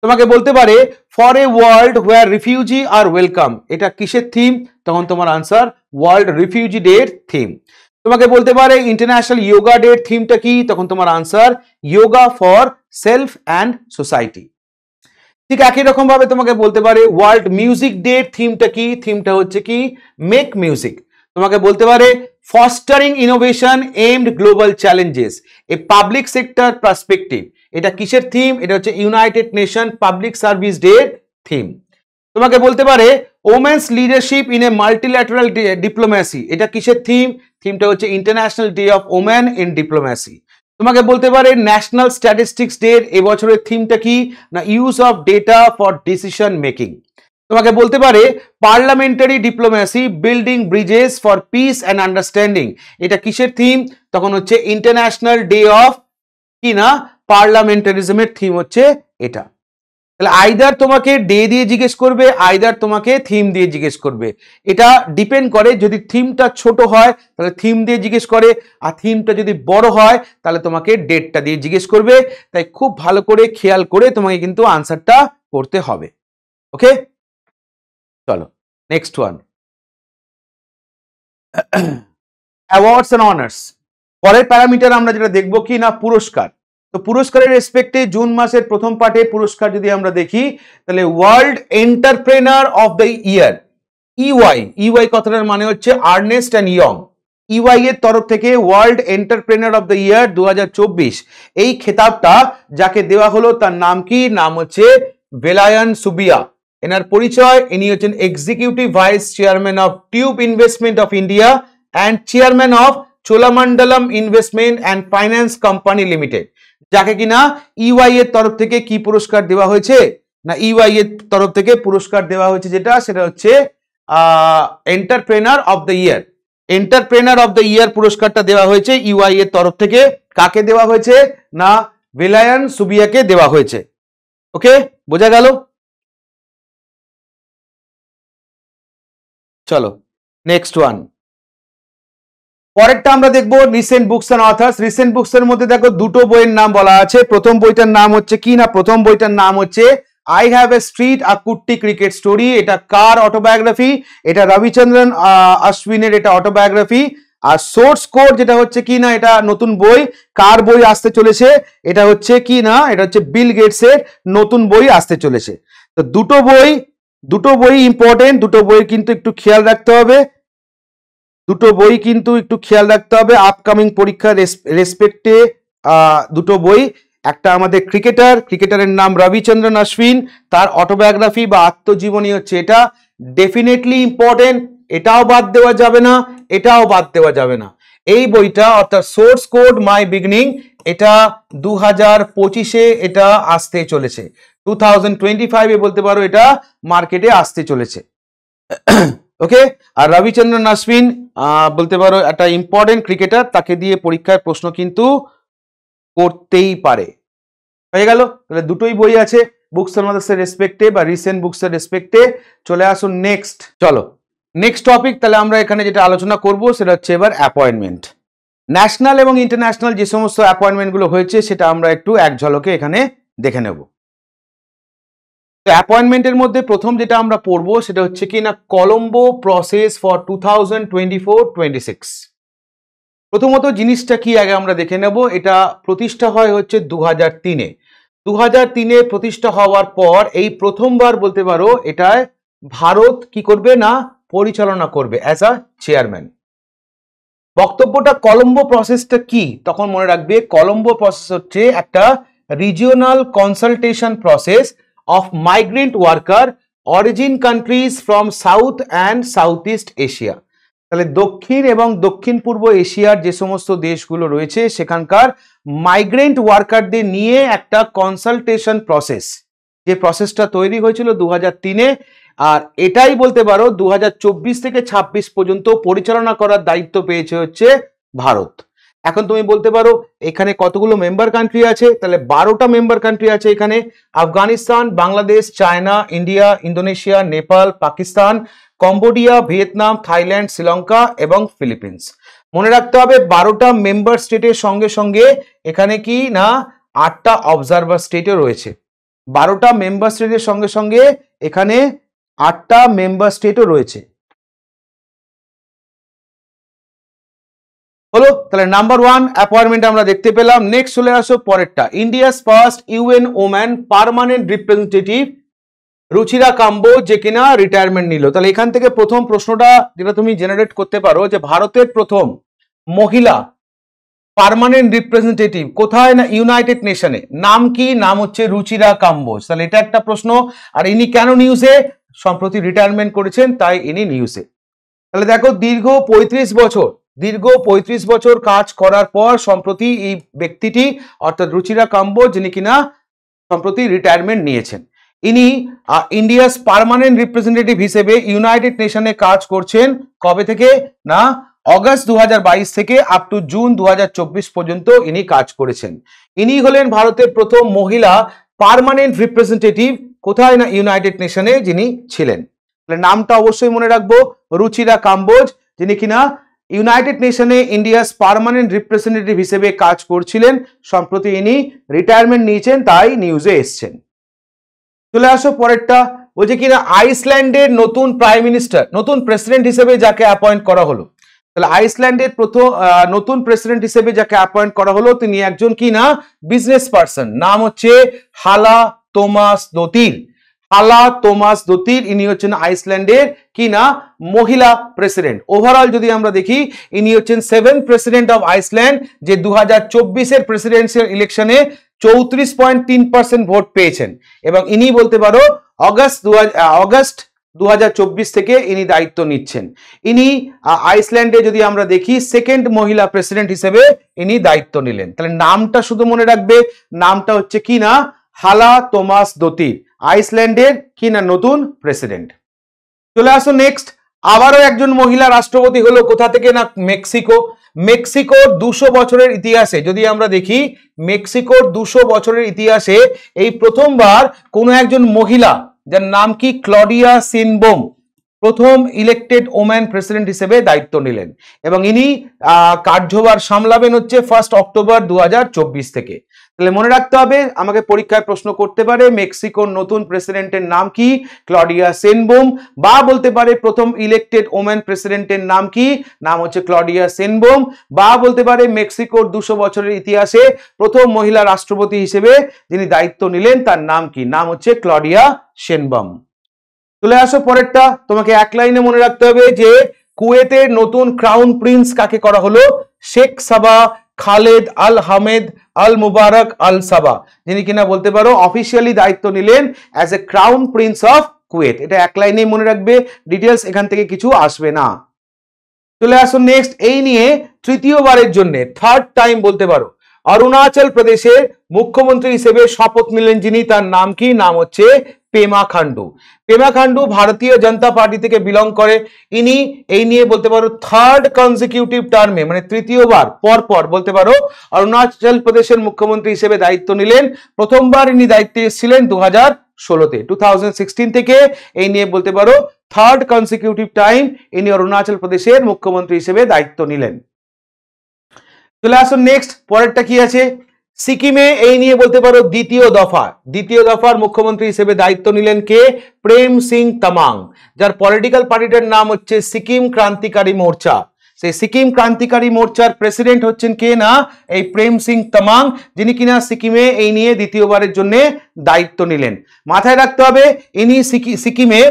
তোমাকে বলতে পারে for a world where refugee are welcome, এটা কিসের থিম, তখন তোমার আনসার ওয়ার্ল্ড রিফিউজি ডে এর থিম। তোমাকে বলতে পারে ইন্টারন্যাশনাল যোগা ডে এর থিমটা কি, তখন তোমার answer yoga for self and society. ঠিক একই রকম ভাবে তোমাকে বলতে পারে ওয়ার্ল্ড মিউজিক ডে এর থিমটা কি, থিমটা হচ্ছে কি মেক মিউজিক। তোমাকে বলতে পারে fostering innovation aimed global challenges a public sector perspective, এটা কিসের থিম, এটা হচ্ছে United nation public service day এর থিম। তোমাকে বলতে পারে women's leadership in a multilateral diplomacy, এটা কিসের থিম, থিমটা হচ্ছে international day of women in diplomacy. তোমাকে বলতে পারে ন্যাশনাল স্ট্যাটিস্টিক্স ডে এবছরের থিমটা কি না use of data for decision making. তোমাকে বলতে পারে parliamentary diplomacy building Bridges for piece and understanding, এটা কিসের থিম, তখন হচ্ছে ইন্টারন্যাশনাল ডে অফ কি না পার্লামেন্টারিজমের থিম হচ্ছে এটা। তাহলে আইদার তোমাকে ডে দিয়ে জিজ্ঞেস করবে, আইদার তোমাকে থিম দিয়ে জিজ্ঞেস করবে, এটা ডিপেন্ড করে, যদি থিমটা ছোট হয় তাহলে থিম দিয়ে জিজ্ঞেস করে, আর থিমটা যদি বড় হয় তাহলে তোমাকে ডেটটা দিয়ে জিজ্ঞেস করবে। তাই খুব ভালো করে খেয়াল করে তোমাকে কিন্তু আনসারটা করতে হবে। ওকে, চলো next one, awards and honours. পরের প্যারামিটার আমরা যেটা দেখবো কি না পুরস্কার। তো পুরস্কারের রেসপেক্টে জুন মাসের প্রথম পার্টে পুরস্কার যদি আমরা দেখি তাহলে world entrepreneur of the year, EY, EY কথাটার মানে হচ্ছে আর্নেস্ট অ্যান্ড ইয়ং, ইওয়াই এর তরফ থেকে ওয়ার্ল্ড এন্টারপ্রেনার অফ দ্য ইয়ার 2024 এই খেতাবটা যাকে দেওয়া হলো তার নাম কি, নাম হচ্ছে ভেলায়ান সুবিয়া। এনার পরিচয়, ইনি হচ্ছেন executive vice chairman of tube investment of India and chairman of Cholamandalam investment and finance company limited, যাকে কিনা ইওয়াই এর তরফ থেকে কি পুরস্কার দেওয়া হয়েছে না ইওয়াই এর তরফ থেকে পুরস্কার দেওয়া হয়েছে সেটা হচ্ছে entrepreneur of the year. Entrepreneur of the ইয়ার পুরস্কারটা দেওয়া হয়েছে ইওয়াই এর তরফ থেকে, কাকে দেওয়া হয়েছে না ভেলায়ান সুবিয়াকে দেওয়া হয়েছে। ওকে, বোঝা গেল? চলো নেক্সট ওয়ান, পরেরটা আমরা দেখবো recent books and authors. Recent books এর মধ্যে দেখো দুটো বইয়ের নাম বলা আছে। প্রথম বইটার নাম হচ্ছে কি না, প্রথম বইটার নাম হচ্ছে I have a street a Kutti cricket story. এটা কার অটোবায়োগ্রাফি, এটা রবিচন্দ্রন অশ্বিনের এটা অটোবায়োগ্রাফি। আর সোর্স কোড যেটা হচ্ছে কি না এটা নতুন বই, কার বই আসতে চলেছে, এটা হচ্ছে কি না এটা হচ্ছে বিল গেটস এর নতুন বই আসতে চলেছে। তো দুটো বই ইম্পর্টেন্ট, দুটো বই কিন্তু একটু খেয়াল রাখতে হবে, দুটো বই কিন্তু একটু খেয়াল রাখতে হবে আপকামিং পরীক্ষার রেসপেক্টে। দুটো বই, একটা আমাদের ক্রিকেটারের নাম রবিচন্দ্রন অশ্বিন, তার অটোবায়োগ্রাফি বা আত্মজীবনী হচ্ছে এটা, ডেফিনেটলি ইম্পর্টেন্ট, এটাও বাদ দেওয়া যাবে না, এটাও বাদ দেওয়া যাবে না। এই বইটা অর্থাৎ সোর্স কোড মাই বিগিনিং, এটা 2025-এ এটা আসতে চলেছে, 2025-এ বলতে পারো এটা মার্কেটে আসতে চলেছে। ওকে, আর রবিচন্দ্রন অশ্বিন বলতে পারো একটা ইম্পর্টেন্ট ক্রিকেটার, তাকে দিয়ে পরীক্ষার প্রশ্ন কিন্তু করতেই পারে। হয়ে গেল, তাহলে দুটোই বই আছে বুকস মাদার্সের রেসপেক্টে বা রিসেন্ট বুকসের রেসপেক্টে। চলে আসুন নেক্সট, চলো নেক্সট টপিক। তাহলে আমরা এখানে যেটা আলোচনা করব সেটা হচ্ছে এবার অ্যাপয়েন্টমেন্ট। ন্যাশনাল এবং ইন্টারন্যাশনাল যে সমস্ত অ্যাপয়েন্টমেন্টগুলো হয়েছে সেটা আমরা একটু এক ঝলকে এখানে দেখে নেব। তো অ্যাপয়েন্টমেন্টের মধ্যে প্রথম যেটা আমরা পড়বো সেটা হচ্ছে কি না, কলম্বো প্রসেস ফর 2024-26। প্রথমত জিনিসটা কি আগে আমরা দেখে নেব। এটা প্রতিষ্ঠা হয় হচ্ছে 2003-এ। 2003-এ প্রতিষ্ঠা হওয়ার পর এই প্রথমবার বলতে পারো এটায় ভারত কি করবে না, পরিচালনা করবে অ্যাজ আ চেয়ারম্যান। বক্তব্যটা কলম্বো প্রসেসটা কি তখন মনে রাখবে, কলম্বো প্রসেস হচ্ছে একটা regional consultation process of migrant worker origin countries from south and south east Asia. তাহলে দক্ষিণ এবং দক্ষিণ পূর্ব এশিয়ার যে সমস্ত দেশগুলো রয়েছে সেখানকার মাইগ্রেন্ট ওয়ার্কারদের নিয়ে একটা কনসালটেশন প্রসেস, যে প্রসেসটা তৈরি হয়েছিল 2003-এ। আর এটাই বলতে পারো 2024 থেকে 26 পর্যন্ত পরিচালনা করার দায়িত্ব পেয়েছে হচ্ছে ভারত। এখন তুমি বলতে পারো এখানে কতগুলো মেম্বার কান্ট্রি আছে, তাহলে 12টা মেম্বার কান্ট্রি আছে এখানে। Afghanistan, Bangladesh, China, India, Indonesia, Nepal, Pakistan, Cambodia, Vietnam, Thailand, Sri Lanka এবং ফিলিপিন্স। মনে রাখতে হবে 12টা মেম্বার স্টেটের সঙ্গে সঙ্গে এখানে কি না 8টা অবজারভার স্টেটও রয়েছে। 12টা মেম্বার স্টেটের সঙ্গে সঙ্গে এখানে 8টা মেম্বার স্টেটও রয়েছে। হলো, তাহলে নাম্বার 1 অ্যাপয়েন্টমেন্ট আমরা দেখতে পেলাম। নেক্সট চলে আসো পরেরটা, India's first UN woman permanent representative Ruchira combo, যে কিনা রিটায়ারমেন্ট নিল। তাহলে এখান থেকে প্রথম প্রশ্নটা যেটা তুমি জেনারেট করতে পারো যে ভারতের প্রথম মহিলা পার্মানেন্ট রিপ্রেজেন্টেটিভ কোথায় না, ইউনাইটেড নেশনে। নাম কি, নাম হচ্ছে রুচিরা কাম্বোজ। তাহলে এটা একটা প্রশ্ন। আর ইনি কেন নিউজে, সম্প্রতি রিটায়ারমেন্ট করেছেন তাই ইনি নিউজে। তাহলে দেখো দীর্ঘ 35 বছর কাজ করার পর সম্প্রতি এই ব্যক্তিটি অর্থাৎ রুচিরা কাম্বোজ, যিনি কিনা সম্প্রতি রিটায়ারমেন্ট নিয়েছেন, ইনি ইন্ডিয়াস পার্মানেন্ট রিপ্রেজেন্টেটিভ হিসেবে ইউনাইটেড নেশনে কাজ করছেন। কবে থেকে না, অগস্ট 2022 থেকে আপ টু জুন 2024 পর্যন্ত ইনি কাজ করেছেন। ইনি হলেন ভারতের প্রথম মহিলা পার্মানেন্ট রিপ্রেজেন্টেটিভ কোথায় না, ইউনাইটেড নেশনে যিনি ছিলেন। তাহলে নামটা অবশ্যই মনে রাখবো, রুচিরা কাম্বোজ, যিনি কিনা ইউনাইটেড নেশনে ইন্ডিয়াস পার্মানেন্ট রিপ্রেজেন্টেটিভ হিসেবে কাজ করছিলেন। সম্প্রতি ইনি রিটায়ারমেন্ট নিয়েছেন তাই নিউজে এসছেন। চলে আসো পরেরটা, বলছে কিনা আইসল্যান্ডের নতুন প্রাইম মিনিস্টার, নতুন প্রেসিডেন্ট হিসেবে যাকে অ্যাপয়েন্ট করা হলো। তাহলে আইসল্যান্ডের প্রথম নতুন প্রেসিডেন্ট হিসেবে যাকে অ্যাপয়েন্ট করা হলো তিনি একজন কি না বিজনেস পার্সন, নাম হচ্ছে হালা তোমাস দোতির। হালা তোমাস দোতির, ইনি হচ্ছেন আইসল্যান্ডের কি না মহিলা প্রেসিডেন্ট। ওভারঅল যদি আমরা দেখি ইনি হচ্ছেন 7th প্রেসিডেন্ট অফ আইসল্যান্ড, যে 2024-এর প্রেসিডেন্সিয়াল ইলেকশনে 34.3% ভোট পেয়েছেন। এবং ইনি বলতে পারো অগস্ট 2024 থেকে ইনি দায়িত্ব নিচ্ছেন। ইনি আইসল্যান্ডে যদি আমরা দেখি সেকেন্ড মহিলা প্রেসিডেন্ট হিসেবে ইনি দায়িত্ব নিলেন। তাহলে নামটা শুধু মনে রাখবে, নামটা হচ্ছে কি না হালা তোমাস দোতির, আইসল্যান্ডের কি না নতুন প্রেসিডেন্ট। চলে আসো নেক্সট, আবারও একজন মহিলা রাষ্ট্রপতি হলো কোথা থেকে না মেক্সিকো। মেক্সিকোর 200 বছরের ইতিহাসে যদি আমরা দেখি, মেক্সিকোর 200 বছরের ইতিহাসে এই প্রথমবার কোনো একজন মহিলা যার নাম কি ক্লডিয়া সিনবোম প্রথম ইলেক্টেড ওম্যান প্রেসিডেন্ট হিসেবে দায়িত্ব নিলেন। এবং ইনি কার্যভার সামলাবেন হচ্ছে 1 অক্টোবর 2024 থেকে। তাহলে মনে রাখতে হবে, আমাকে পরীক্ষায় প্রশ্ন করতে পারে মেক্সিকোর নতুন প্রেসিডেন্টের নাম কি, ক্লডিয়া সেনবোম, বা বলতে পারে প্রথম ইলেক্টেড ওম্যান প্রেসিডেন্টের নাম কি, নাম হচ্ছে ক্লডিয়া সেনবোম, বা বলতে পারে মেক্সিকোর 200 বছরের ইতিহাসে প্রথম মহিলা রাষ্ট্রপতি হিসেবে যিনি দায়িত্ব নিলেন তার নাম কি, নাম হচ্ছে ক্লডিয়া সেনবম। চলে আসো পরেরটা, তোমাকে এক লাইনে মনে রাখতে হবে যে কুয়েতের নতুন ক্রাউন প্রিন্স কাকে করা হলো, শেখ সাবা খালেদ আল হামেদ আল মুবারক আল সাবা, যিনি কিনা বলতে পারো অফিসিয়ালি দায়িত্ব নিলেন as a crown Prince of Kuwait. এটা এক লাইনেই মনে রাখবে, ডিটেলস এখান থেকে কিছু আসবে না। চলে আসো নেক্সট, এই নিয়ে তৃতীয়বারের জন্য থার্ড টাইম বলতে পারো অরুণাচল প্রদেশের মুখ্যমন্ত্রী হিসেবে শপথ নিলেন যিনি, তার নাম কি? নাম হচ্ছে পেমা খান্ডু। পেমা খান্ডু ভারতীয় জনতা পার্টি থেকে বিলং করে। ইনি এই নিয়ে বলতে পারো থার্ড কনজিকিউটিভ টার্মে, মানে তৃতীয়বার পরপর বলতে পারো অরুণাচল প্রদেশের মুখ্যমন্ত্রী হিসেবে দায়িত্ব নিলেন। প্রথমবার ইনি দায়িত্বে এসেছিলেন 2016-তে, 2016 থেকে এই নিয়ে বলতে পারো থার্ড কনজিকিউটিভ টাইম ইনি অরুণাচল প্রদেশের মুখ্যমন্ত্রী হিসেবে দায়িত্ব নিলেন। চলে আসুন নেক্সট, পরেরটা কি আছে? সিকিমে এই নিয়ে বলতে পারো দ্বিতীয় দফার মুখ্যমন্ত্রী হিসেবে দায়িত্ব নিলেন কে? প্রেম সিং তামাং, যার পলিটিক্যাল পার্টিটার নাম হচ্ছে সিকিম ক্রান্তিকারী মোর্চা। সেই সিকিম ক্রান্তিকারী মোর্চার প্রেসিডেন্ট হচ্ছেন কে? না এই প্রেম সিং তামাং, যিনি কিনা সিকিমে এই নিয়ে দ্বিতীয়বারের জন্য দায়িত্ব নিলেন। মাথায় রাখতে হবে ইনি সিকিমের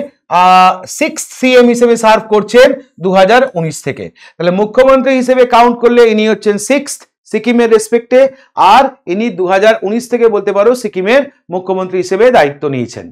6th সিএম হিসেবে সার্ভ করছেন 2019 থেকে। তাহলে মুখ্যমন্ত্রী হিসেবে কাউন্ট করলে ইনি হচ্ছেন 6th সিকিমের রেসপেক্টে, আর ইনি 2019 থেকে বলতে পারো সিকিমের মুখ্যমন্ত্রী হিসেবে দায়িত্ব নিয়েছেন।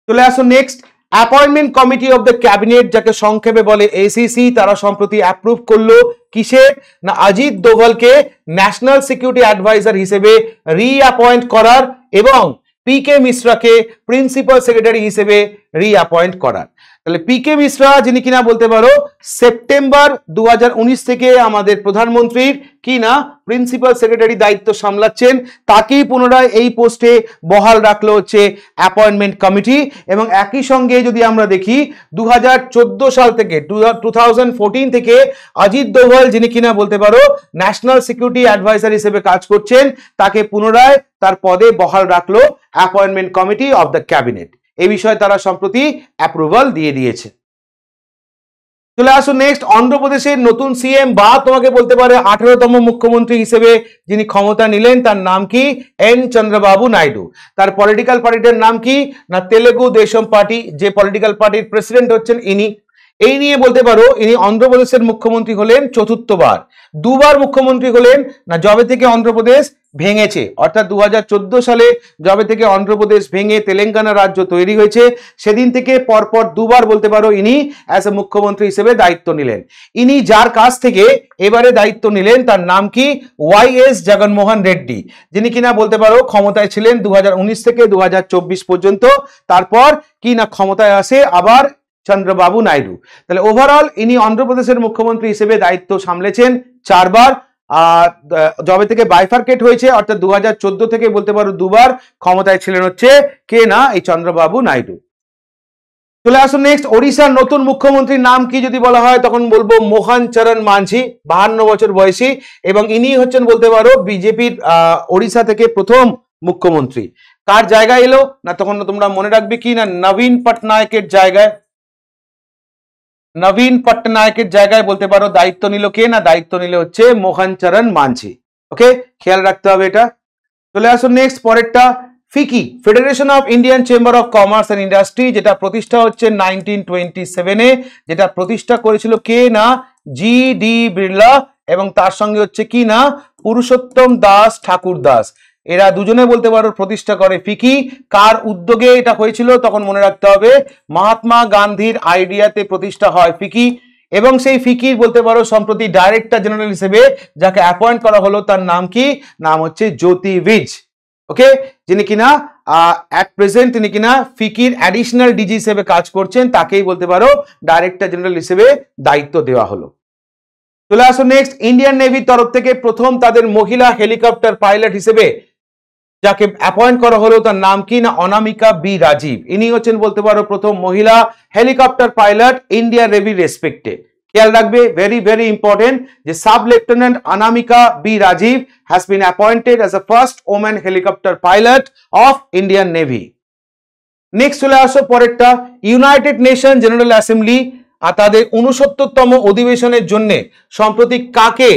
চলে আসুন next, appointment committee of the cabinet, যাকে সংক্ষেপে বলে এসিসি, তারা সম্প্রতি অ্যাপ্রুভ করলো কিসে? না অজিত দোভালকে ন্যাশনাল সিকিউরিটি অ্যাডভাইজার হিসেবে রিঅ্যাপয়েন্ট করার এবং পিকে মিশ্রাকে প্রিন্সিপাল সেক্রেটারি হিসেবে রিঅ্যাপয়েন্ট করার। তাহলে পিকে মিশ্রা যিনি কিনা বলতে পারো সেপ্টেম্বর 2019 থেকে আমাদের প্রধানমন্ত্রীর কি না প্রিন্সিপাল সেক্রেটারি দায়িত্ব সামলাচ্ছেন, তাকেই পুনরায় এই পোস্টে বহাল রাখলো হচ্ছে অ্যাপয়েন্টমেন্ট কমিটি। এবং একই সঙ্গে যদি আমরা দেখি 2014 সাল থেকে 2014 থেকে অজিত দোভাল যিনি কিনা বলতে পারো ন্যাশনাল সিকিউরিটি অ্যাডভাইজার হিসেবে কাজ করছেন, তাকে পুনরায় তার পদে বহাল রাখলো appointment committee of the cabinet. এই বিষয়ে তারা সম্প্রতি অ্যাপ্রুভাল দিয়ে দিয়েছে। চলে আসুন নেক্সট, অন্ধ্রপ্রদেশের নতুন সিএম বা তোমাকে বলতে পারে 18তম মুখ্যমন্ত্রী হিসেবে যিনি ক্ষমতা নিলেন, তার নাম কি? এন চন্দ্রবাবু নাইডু। তার পলিটিক্যাল পার্টিটার নাম কি? না তেলেগু দেশম পার্টি, যে পলিটিক্যাল পার্টির প্রেসিডেন্ট হচ্ছেন ইনি। এই নিয়ে বলতে পারো ইনি অন্ধ্রপ্রদেশের মুখ্যমন্ত্রী হলেন চতুর্থবার। দুবার মুখ্যমন্ত্রী হলেন না যবে থেকে অন্ধ্রপ্রদেশ ভেঙেছে, অর্থাৎ 2014 সালে যবে থেকে অন্ধ্রপ্রদেশ ভেঙে তেলেঙ্গানা রাজ্য তৈরি হয়েছে, সেদিন থেকে পরপর দুবার বলতে পারো ইনি অ্যাজ এ মুখ্যমন্ত্রী হিসেবে দায়িত্ব নিলেন। ইনি যার কাছ থেকে এবারে দায়িত্ব নিলেন তার নাম কি? ওয়াইএস জগনমোহন রেড্ডি, যিনি কিনা বলতে পারো ক্ষমতায় ছিলেন 2019 থেকে 2024 পর্যন্ত। তারপর কি না ক্ষমতায় আসে আবার চন্দ্রবাবু নাইডু। তাহলে ওভারঅল ইনি অন্ধ্রপ্রদেশের মুখ্যমন্ত্রী হিসেবে দায়িত্ব সামলেছেন 4 বার। যবে থেকে বাইফার্কেট হয়েছে অর্থাৎ 2014 থেকে বলতে পারো দুবার ক্ষমতায় ছিলেন হচ্ছে কে? না এই চন্দ্রবাবু নাইডু। চলে আসুন নেক্সট, ওড়িশার নতুন মুখ্যমন্ত্রীর নাম কি যদি বলা হয় তখন বলবো মোহন চরণ মাঝি, 52 বছর বয়সী, এবং ইনি হচ্ছেন বলতে পারো বিজেপির ওড়িশা থেকে প্রথম মুখ্যমন্ত্রী। কার জায়গায় এলো না তখন তোমরা মনে রাখবে কি না নবীন পটনায়কের জায়গায়। নবীন পটনায়কের জায়গায় বলতে পারো দায়িত্ব নিল কে? না দায়িত্ব নিল হচ্ছে মোহন চরণ মাঝি। ওকে, খেয়াল রাখতে হবে এটা। চলে আসুন নেক্সট, পরেরটা FICCI, federation of Indian chamber of commerce and industry, যেটা প্রতিষ্ঠা হচ্ছে 1927-এ, যেটা প্রতিষ্ঠা করেছিল কে? না জি.ডি. বিড়লা, এবং তার সঙ্গে হচ্ছে কি না পুরুষোত্তম দাস ঠাকুর দাস। এরা দুজনে বলতে পারো প্রতিষ্ঠা করে ফিকি। কার উদ্যোগে এটা হয়েছিল তখন মনে রাখতে হবে মহাত্মা গান্ধীর আইডিয়াতে প্রতিষ্ঠা হয় ফিকি। এবং সেই ফিকির বলতে পারো সম্প্রতি ডাইরেক্টর জেনারেল হিসেবে যাকে অ্যাপয়েন্ট করা হলো তার নাম কি? নাম হচ্ছে জ্যোতি ভিজ। ওকে, যিনি কিনা অ্যাট প্রেজেন্ট তিনি কিনা ফিকির অ্যাডিশনাল ডিজি হিসেবে কাজ করছেন, তাকেই বলতে পারো ডাইরেক্টর জেনারেল হিসেবে দায়িত্ব দেওয়া হলো। চলে আসুন নেক্সট, ইন্ডিয়ান নেভির তরফ থেকে প্রথম তাদের মহিলা হেলিকপ্টার পাইলট হিসেবে যাকে অ্যাপয়েন্ট করা হলো তার নাম কি? না অনামিকা বি রাজীব। ইনি হচ্ছেন বলতে পারো প্রথম মহিলা হেলিকপ্টার পাইলট ইন্ডিয়ান নেভির রেসপেক্টে। খেয়াল রাখবে, ভেরি ভেরি ইম্পর্টেন্ট, যে sub lieutenant Anamika B Rajeev has been appointed as a first women helicopter pilot of Indian navy. Next চলে আসো পরেরটা, ইউনাইটেড নেশন জেনারেল অ্যাসেম্বলি তাদের 69তম অধিবেশনের জন্য সম্প্রতি কাকে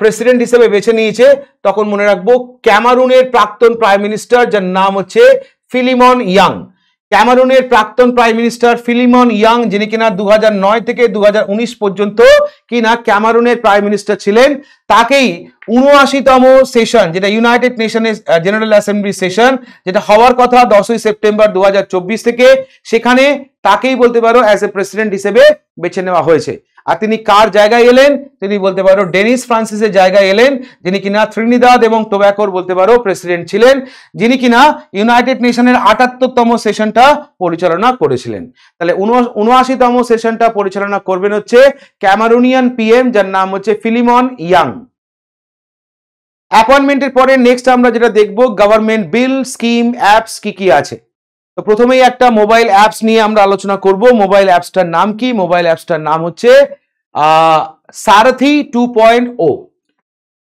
প্রেসিডেন্ট হিসেবে বেছে নিয়েছে তখন মনে রাখবো ক্যামারুনের প্রাক্তন প্রাইম মিনিস্টার, যার নাম হচ্ছে ফিলিমন ইয়াং। ক্যামারুনের প্রাক্তন প্রাইম মিনিস্টার ফিলিমন ইয়াং, যিনি কিনা 2009 থেকে 2019 পর্যন্ত কিনা ক্যামারুনের প্রাইম মিনিস্টার ছিলেন, তাকেই 79তম সেশন, যেটা ইউনাইটেড নেশনের জেনারেল অ্যাসেম্বলি সেশন, যেটা হওয়ার কথা 10ই সেপ্টেম্বর 2024 থেকে, সেখানে তাকেই বলতে পারো অ্যাজ এ প্রেসিডেন্ট হিসেবে বেছে নেওয়া হয়েছে। আর তিনি কার জায়গায় এলেন? তিনি বলতে পারো ডেনিস ফ্রান্সিসের জায়গায় এলেন, যিনি কিনা ত্রিনিদাদ এবং টোব্যাগোর বলতে পারো প্রেসিডেন্ট ছিলেন, যিনি কিনা ইউনাইটেড নেশনের ৭৮তম সেশনটা পরিচালনা করেছিলেন। তাহলে ৭৯তম সেশনটা পরিচালনা করবেন হচ্ছে ক্যামারুনিয়ান পিএম, যার নাম হচ্ছে ফিলিমন ইয়াং। অ্যাপয়েন্টমেন্টের পরে নেক্সট আমরা যেটা দেখব গভর্নমেন্ট বিল, স্কিম, অ্যাপস কি কি আছে। তো প্রথমেই একটা মোবাইল অ্যাপস নিয়ে আমরা আলোচনা করব। মোবাইল অ্যাপসটার নাম কি? মোবাইল অ্যাপসটার নাম হচ্ছে সারথি 2.0।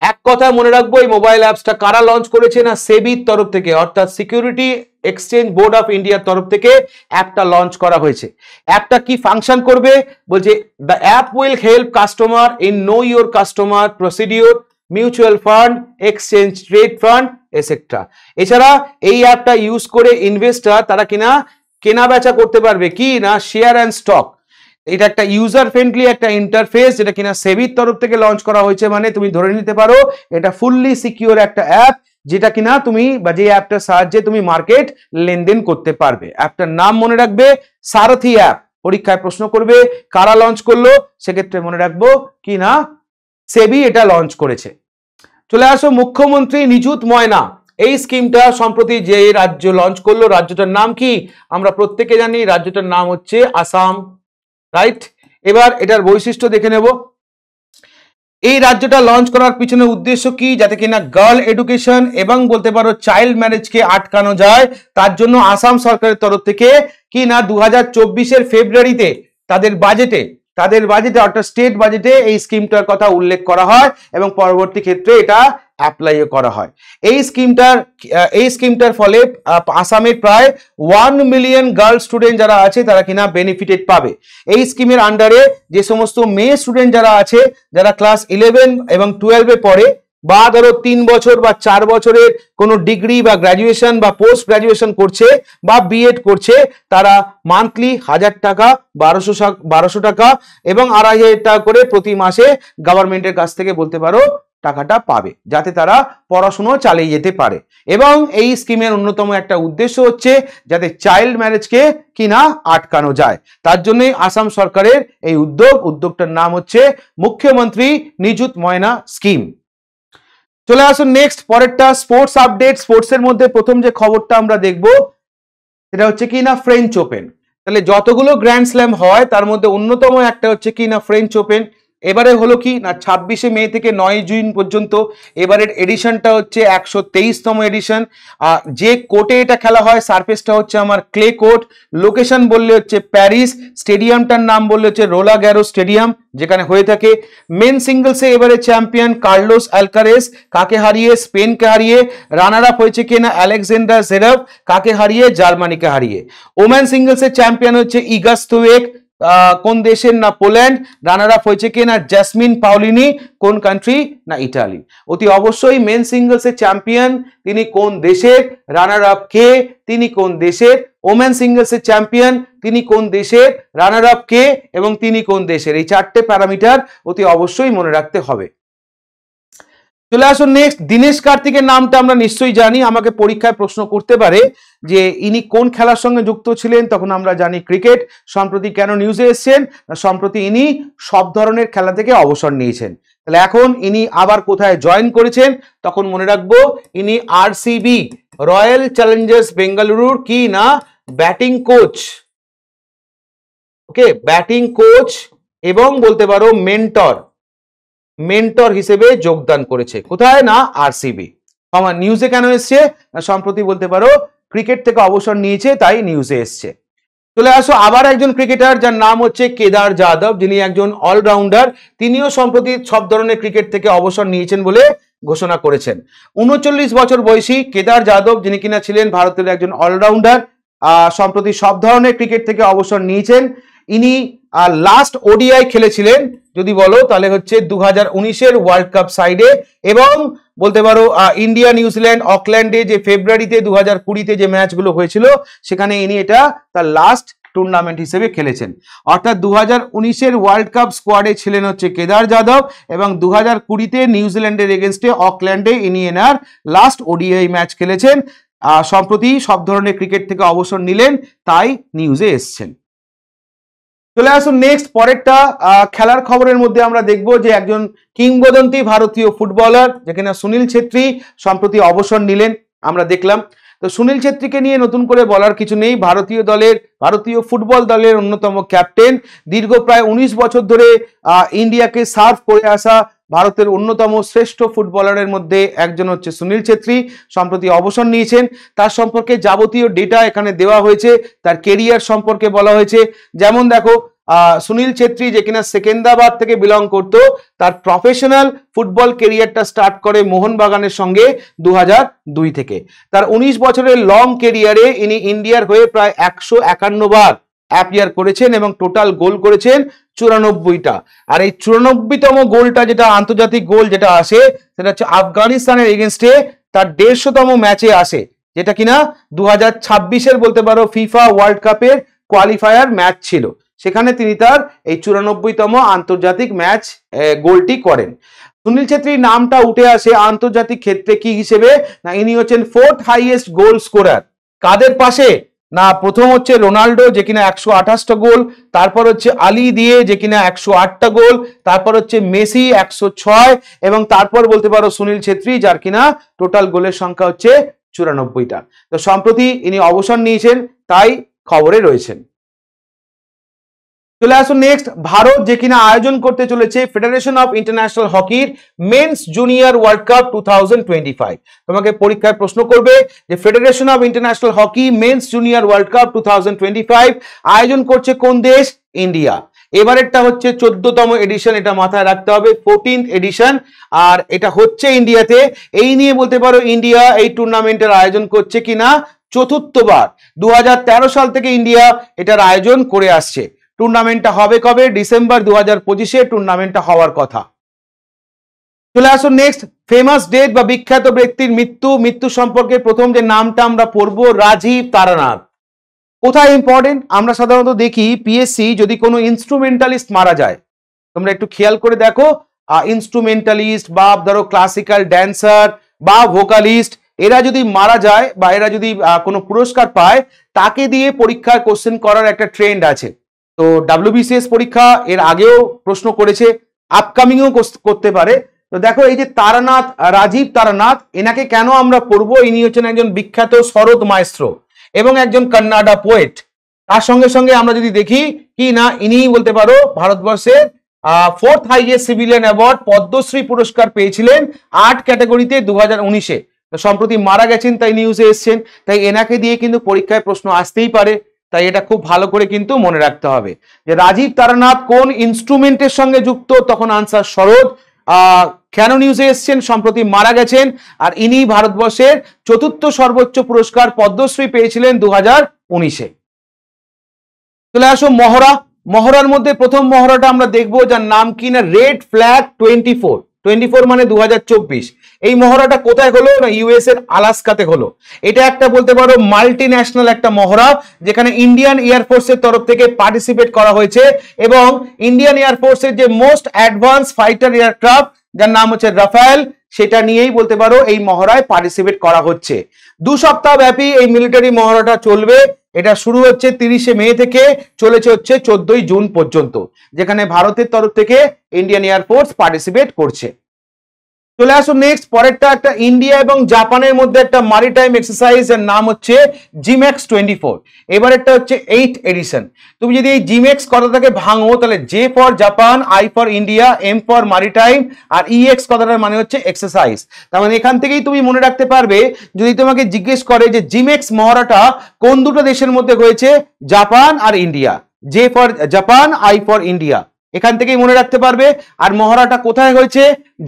এক কথা মনে রাখবো, এই মোবাইল অ্যাপসটা কারা লঞ্চ করেছে? না সেবির তরফ থেকে, অর্থাৎ সিকিউরিটি এক্সচেঞ্জ বোর্ড অফ ইন্ডিয়ার তরফ থেকে অ্যাপটা লঞ্চ করা হয়েছে। অ্যাপটা কি ফাংশন করবে? বলছে the app will help customer in no your customer procedure, mutual fund, exchange trade fund etcetera. এছাড়া এই অ্যাপটা ইউজ করে ইনভেস্টর তারা কিনা কেনা বেচা করতে পারবে কি না শেয়ার অ্যান্ড স্টক। এটা একটা ইউজার ফ্রেন্ডলি একটা ইন্টারফেস, যেটা কিনা সেবির তরফ থেকে লঞ্চ করা হয়েছে। মানে তুমি ধরে নিতে পারো এটা ফুললি সিকিউর একটা অ্যাপ, যেটা কিনা তুমি বা যে অ্যাপটার সাহায্যে তুমি মার্কেট লেনদেন করতে পারবে। অ্যাপটার নাম মনে রাখবে সারথি অ্যাপ। পরীক্ষায় প্রশ্ন করবে কারা লঞ্চ করলো, সেক্ষেত্রে মনে রাখবো কি না সেবি এটা লঞ্চ করেছে। চলে আসো মুখ্যমন্ত্রী নিযুত ময়না। এই স্কিমটা সম্প্রতি যে রাজ্য লঞ্চ করলো, রাজ্যটার নাম কি? আমরা প্রত্যেকে জানি রাজ্যটার নাম হচ্ছে আসাম, রাইট? এবার এটার বৈশিষ্ট্য দেখে নেব। এই রাজ্যটা লঞ্চ করার পিছনে উদ্দেশ্য কি? যাতে কিনা গার্ল এডুকেশন এবং বলতে পারো চাইল্ড ম্যারেজকে আটকানো যায়। তার জন্য আসাম সরকারের তরফ থেকে কি না 2024-এর ফেব্রুয়ারিতে তাদের বাজেটে অর্থাৎ স্টেট বাজেটে এই স্কিমটার কথা উল্লেখ করা হয় এবং পরবর্তী ক্ষেত্রে এটা অ্যাপ্লাইও করা হয়। এই স্কিমটার ফলে আসামের প্রায় 1 মিলিয়ন গার্ল স্টুডেন্ট যারা আছে তারা কিনা বেনিফিটেড পাবে। এই স্কিমের আন্ডারে যে সমস্ত মেয়ে স্টুডেন্ট যারা আছে, যারা ক্লাস 11 এবং 12-এ পড়ে, বা ধরো 3 বছর বা 4 বছরের কোনো ডিগ্রি বা গ্র্যাজুয়েশন বা পোস্ট গ্র্যাজুয়েশন করছে বা বিএড করছে, তারা মান্থলি 1000 টাকা, 1200 টাকা এবং 2500 টাকা করে প্রতি মাসে গভর্নমেন্টের কাছ থেকে বলতে পারো টাকাটা পাবে, যাতে তারা পড়াশুনো চালিয়ে যেতে পারে। এবং এই স্কিমের অন্যতম একটা উদ্দেশ্য হচ্ছে যাতে চাইল্ড ম্যারেজকে কিনা আটকানো যায়। তার জন্যই আসাম সরকারের এই উদ্যোগটার নাম হচ্ছে মুখ্যমন্ত্রী নিযুত ময়না স্কিম। চলে আসুন নেক্সট পরেরটা স্পোর্টস আপডেট। স্পোর্টসের মধ্যে প্রথম যে খবরটা আমরা দেখব সেটা হচ্ছে কি না ফ্রেঞ্চ ওপেন। তাহলে যতগুলো গ্র্যান্ড স্ল্যাম হয় তার মধ্যে অন্যতম একটা হচ্ছে কি না ফ্রেঞ্চ ওপেন। এবারে হলো কি না 26শে মে থেকে 9 জুন পর্যন্ত এবারের এডিশনটা হচ্ছে 123তম এডিশন। যে কোর্টে এটা খেলা হয় সারফেসটা হচ্ছে আমার ক্লে কোর্ট, লোকেশন বললে হচ্ছে প্যারিস, স্টেডিয়ামটার নাম বললে হচ্ছে রোলা গ্যারো স্টেডিয়াম, যেখানে হয়ে থাকে। মেন সিঙ্গলসে এবারে চ্যাম্পিয়ন কার্লোস অ্যালকারেজ, কাকে হারিয়ে স্পেনকে হারিয়ে। রানার আপ হয়েছে কিনা আলেকজান্ডার জেরেভ, কাকে হারিয়ে জার্মানিকে হারিয়ে। ওমেন সিঙ্গলসের চ্যাম্পিয়ন হচ্ছে ইগা স্তুয়েক, কোন দেশের? না পোল্যান্ড। রানার আপ হয়েছে কি না জ্যাসমিন পাউলিনি, কোন কান্ট্রি? না ইটালি। অতি অবশ্যই মেন সিঙ্গলসের চ্যাম্পিয়ন তিনি কোন দেশের, রানার আপ কে, তিনি কোন দেশের। ওমেন সিঙ্গলসের চ্যাম্পিয়ন তিনি কোন দেশের, রানার আপ কে এবং তিনি কোন দেশের। এই 4টে প্যারামিটার অতি অবশ্যই মনে রাখতে হবে। চলে আসুন নেক্সট। দীনেশ কার্তিকের নামটা আমরা নিশ্চয়ই জানি, আমাকে পরীক্ষায় প্রশ্ন করতে পারে যে ইনি কোন খেলার সঙ্গে যুক্ত ছিলেন, তখন আমরা জানি ক্রিকেট। সম্প্রতি কেন নিউজে এসছেন? সম্প্রতি ইনি সব ধরনের খেলা থেকে অবসর নিয়েছেন। তাহলে এখন ইনি আবার কোথায় জয়েন করেছেন? তখন মনে রাখবো ইনি আরসিবি রয়্যাল চ্যালেঞ্জার্স বেঙ্গালুরুর কি না ব্যাটিং কোচ। ওকে, ব্যাটিং কোচ এবং বলতে পারো মেন্টর হিসেবে যোগদান করেছে। কোথায়? না আরসিবি। আমার নিউজে কেন এসছে? সম্প্রতি বলতে পারো ক্রিকেট থেকে অবসর নিয়েছে, তাই নিউজে এসছে। চলে আসো আবার একজন ক্রিকেটার যার নাম হচ্ছে কেদার যাদব, যিনি একজন অলরাউন্ডার। তিনিও সম্প্রতি সব ধরনের ক্রিকেট থেকে অবসর নিয়েছেন বলে ঘোষণা করেছেন। 39 বছর বয়সী কেদার যাদব, যিনি কিনা ছিলেন ভারতের একজন অলরাউন্ডার, সম্প্রতি সব ধরনের ক্রিকেট থেকে অবসর নিয়েছেন। ইনি লাস্ট ওডিআই খেলেছিলেন যদি বলো তাহলে হচ্ছে 2019-এর ওয়ার্ল্ড কাপ সাইডে, এবং বলতে পারো ইন্ডিয়া নিউজিল্যান্ড অকল্যান্ডে যে ফেব্রুয়ারিতে 2020-তে যে ম্যাচগুলো হয়েছিল সেখানে ইনি এটা তার লাস্ট টুর্নামেন্ট হিসেবে খেলেছেন। অর্থাৎ 2019-এর ওয়ার্ল্ড কাপ স্কোয়াডে ছিলেন হচ্ছে কেদার যাদব, এবং 2020-তে নিউজিল্যান্ডের এগেনস্টে অকল্যান্ডে ইনি এনার লাস্ট ওডিআই ম্যাচ খেলেছেন। সম্প্রতি সব ধরনের ক্রিকেট থেকে অবসর নিলেন, তাই নিউজে এসছেন। চলে আসুন নেক্সট পরেরটা খেলার খবরের মধ্যে আমরা দেখব যে একজন কিংবদন্তি ভারতীয় ফুটবলার যেখানে সুনীল ছেত্রী সম্প্রতি অবসর নিলেন আমরা দেখলাম। তো সুনীল ছেত্রীকে নিয়ে নতুন করে বলার কিছু নেই, ভারতীয় ফুটবল দলের অন্যতম ক্যাপ্টেন, দীর্ঘ প্রায় 19 বছর ধরে ইন্ডিয়াকে সার্ভ করে আসা ভারতের অন্যতম শ্রেষ্ঠ ফুটবলারের মধ্যে একজন হচ্ছে সুনীল ছেত্রী, সম্প্রতি অবসর নিয়েছেন। তার সম্পর্কে যাবতীয় ডেটা এখানে দেওয়া হয়েছে, তার কেরিয়ার সম্পর্কে বলা হয়েছে। যেমন দেখো সুনীল ছেত্রী যে কিনা সেকেন্দ্রাবাদ থেকে বিলং করতো, তার প্রফেশনাল ফুটবল কেরিয়ারটা স্টার্ট করে মোহনবাগানের সঙ্গে 2002 থেকে। তার 19 বছরের লং কেরিয়ারে ইনি ইন্ডিয়ার হয়ে প্রায় 151 বার অ্যাপিয়ার করেছেন এবং টোটাল গোল করেছেন 94টা। আর এই 94তম গোলটা যেটা আন্তর্জাতিক গোল যেটা আসে সেটা হচ্ছে আফগানিস্তানের এগেনস্টে তার 150তম ম্যাচে আসে, যেটা কিনা 2026-এর বলতে পারো ফিফা ওয়ার্ল্ড কাপের কোয়ালিফায়ার ম্যাচ ছিল, সেখানে তিনি তার এই 94তম আন্তর্জাতিক ম্যাচ গোলটি করেন। সুনীল ছেত্রীর নামটা উঠে আসে আন্তর্জাতিক ক্ষেত্রে কি হিসেবে না, ইনি হচ্ছেন 4th হাইয়েস্ট গোল স্কোরার। কাদের পাশে না, প্রথম হচ্ছে রোনাল্ডো যে কিনা 128টা গোল, তারপর হচ্ছে আলী দিয়ে যে কিনা 108টা গোল, তারপর হচ্ছে মেসি 106 এবং তারপর বলতে পারো সুনীল ছেত্রী যার কিনা টোটাল গোলের সংখ্যা হচ্ছে 94টা। তো সম্প্রতি ইনি অবসর নিয়েছেন, তাই খবরে রয়েছেন। চলে আসুন নেক্সট, ভারত যে কিনা আয়োজন করতে চলেছে ফেডারেশন অফ ইন্টারন্যাশনাল হকির মেন্স জুনিয়র ওয়ার্ল্ড কাপ 2025। তোমাকে পরীক্ষায় প্রশ্ন করবে যে federation of international hockey men's junior world cup 2025 আয়োজন করছে কোন দেশ? ইন্ডিয়া। এবারেরটা হচ্ছে 14তম এডিশন, এটা মাথায় রাখতে হবে, 14th এডিশন, আর এটা হচ্ছে ইন্ডিয়াতে। এই নিয়ে বলতে পারো ইন্ডিয়া এই টুর্নামেন্টের আয়োজন করছে কিনা চতুর্থবার। 2013 সাল থেকে ইন্ডিয়া এটার আয়োজন করে আসছে। টুর্নামেন্টটা হবে কবে? ডিসেম্বর 2025-এ টুর্নামেন্টটা হওয়ার কথা। চলে আসুন নেক্সট, ফেমাস ডেট বা বিখ্যাত ব্যক্তির মৃত্যু সম্পর্কে প্রথম যে নামটা আমরা পড়বো রাজীব তারানাথ। কোথায় ইম্পর্টেন্ট? আমরা সাধারণত দেখি পিএসসি যদি কোনো ইনস্ট্রুমেন্টালিস্ট মারা যায়, তোমরা একটু খেয়াল করে দেখো, ইনস্ট্রুমেন্টালিস্ট বা ধরো ক্লাসিক্যাল ড্যান্সার বা ভোকালিস্ট, এরা যদি মারা যায় বা এরা যদি কোনো পুরস্কার পায়, তাকে দিয়ে পরীক্ষায় কোশ্চেন করার একটা ট্রেন্ড আছে। তো WBCS পরীক্ষা এর আগেও প্রশ্ন করেছে, আপকামিংও করতে পারে। তো দেখো এই যে তারানাথ, রাজীব তারানাথ, এনাকে কেন আমরা পড়বো? ইনি হচ্ছেন একজন বিখ্যাত সরোদ মায়েস্ট্রো এবং একজন কন্নাডা পোয়েট। তার সঙ্গে সঙ্গে আমরা যদি দেখি কি না, ইনি বলতে পারো ভারতবর্ষের 4th highest civilian award Padmashri পুরস্কার পেয়েছিলেন আর্ট ক্যাটাগরিতে 2019-এ। সম্প্রতি মারা গেছেন তাই নিউজে এসছেন, তাই এনাকে দিয়ে কিন্তু পরীক্ষায় প্রশ্ন আসতেই পারে। তাই এটা খুব ভালো করে কিন্তু মনে রাখতে হবে যে রাজীব তারানাথ কোন ইনস্ট্রুমেন্টের সঙ্গে যুক্ত, তখন আনসার সরোদ। কেন নিউজে এসছেন? সম্প্রতি মারা গেছেন, আর ইনি ভারতবর্ষের 4র্থ সর্বোচ্চ পুরস্কার পদ্মশ্রী পেয়েছিলেন 2019-এ। চলে আসো মহড়ার মধ্যে প্রথম মহড়াটা আমরা দেখবো যার নাম কি না রেড ফ্ল্যাগ 24 মানে 2024। এই মহড়াটা কোথায় হলো না, ইউএস এর আলাস্কাতে হলো। এটা একটা বলতে পারো মাল্টি ন্যাশনাল একটা মহড়া, যেখানে ইন্ডিয়ান এয়ারফোর্সের তরফ থেকে পার্টিসিপেট করা হয়েছে এবং ইন্ডিয়ান এয়ারফোর্সের যে মোস্ট অ্যাডভান্স ফাইটার এয়ারক্রাফট যার নাম হচ্ছে রাফায়েল, সেটা নিয়েই বলতে পারো এই মহড়ায় পার্টিসিপেট করা হচ্ছে। 2 সপ্তাহ ব্যাপী এই মিলিটারি মহড়াটা চলবে। এটা শুরু হচ্ছে 30শে মে থেকে, চলেছে হচ্ছে 14ই জুন পর্যন্ত, যেখানে ভারতের তরফ থেকে ইন্ডিয়ান এয়ারফোর্স পার্টিসিপেট করছে। চলে আসুন নেক্সট, পরেরটা একটা ইন্ডিয়া এবং জাপানের মধ্যে একটা মারিটাইম এক্সারসাইজ এর নাম হচ্ছে জিম্যাক্স 24। এবারেরটা হচ্ছে 8th এডিশন। তুমি যদি এই জিম্যাক্স কথাটাকে ভাঙো তাহলে J for Japan, I for India, M for maritime, আর ইএক্স কথাটার মানে হচ্ছে এক্সারসাইজ। তার মানে এখান থেকেই তুমি মনে রাখতে পারবে যদি তোমাকে জিজ্ঞেস করে যে জিম্যাক্স মহড়াটা কোন দুটো দেশের মধ্যে হয়েছে, জাপান আর India. J for Japan, I for India, এখান থেকেই মনে রাখতে পারবে। আর মহড়াটা কোথায় হয়েছে?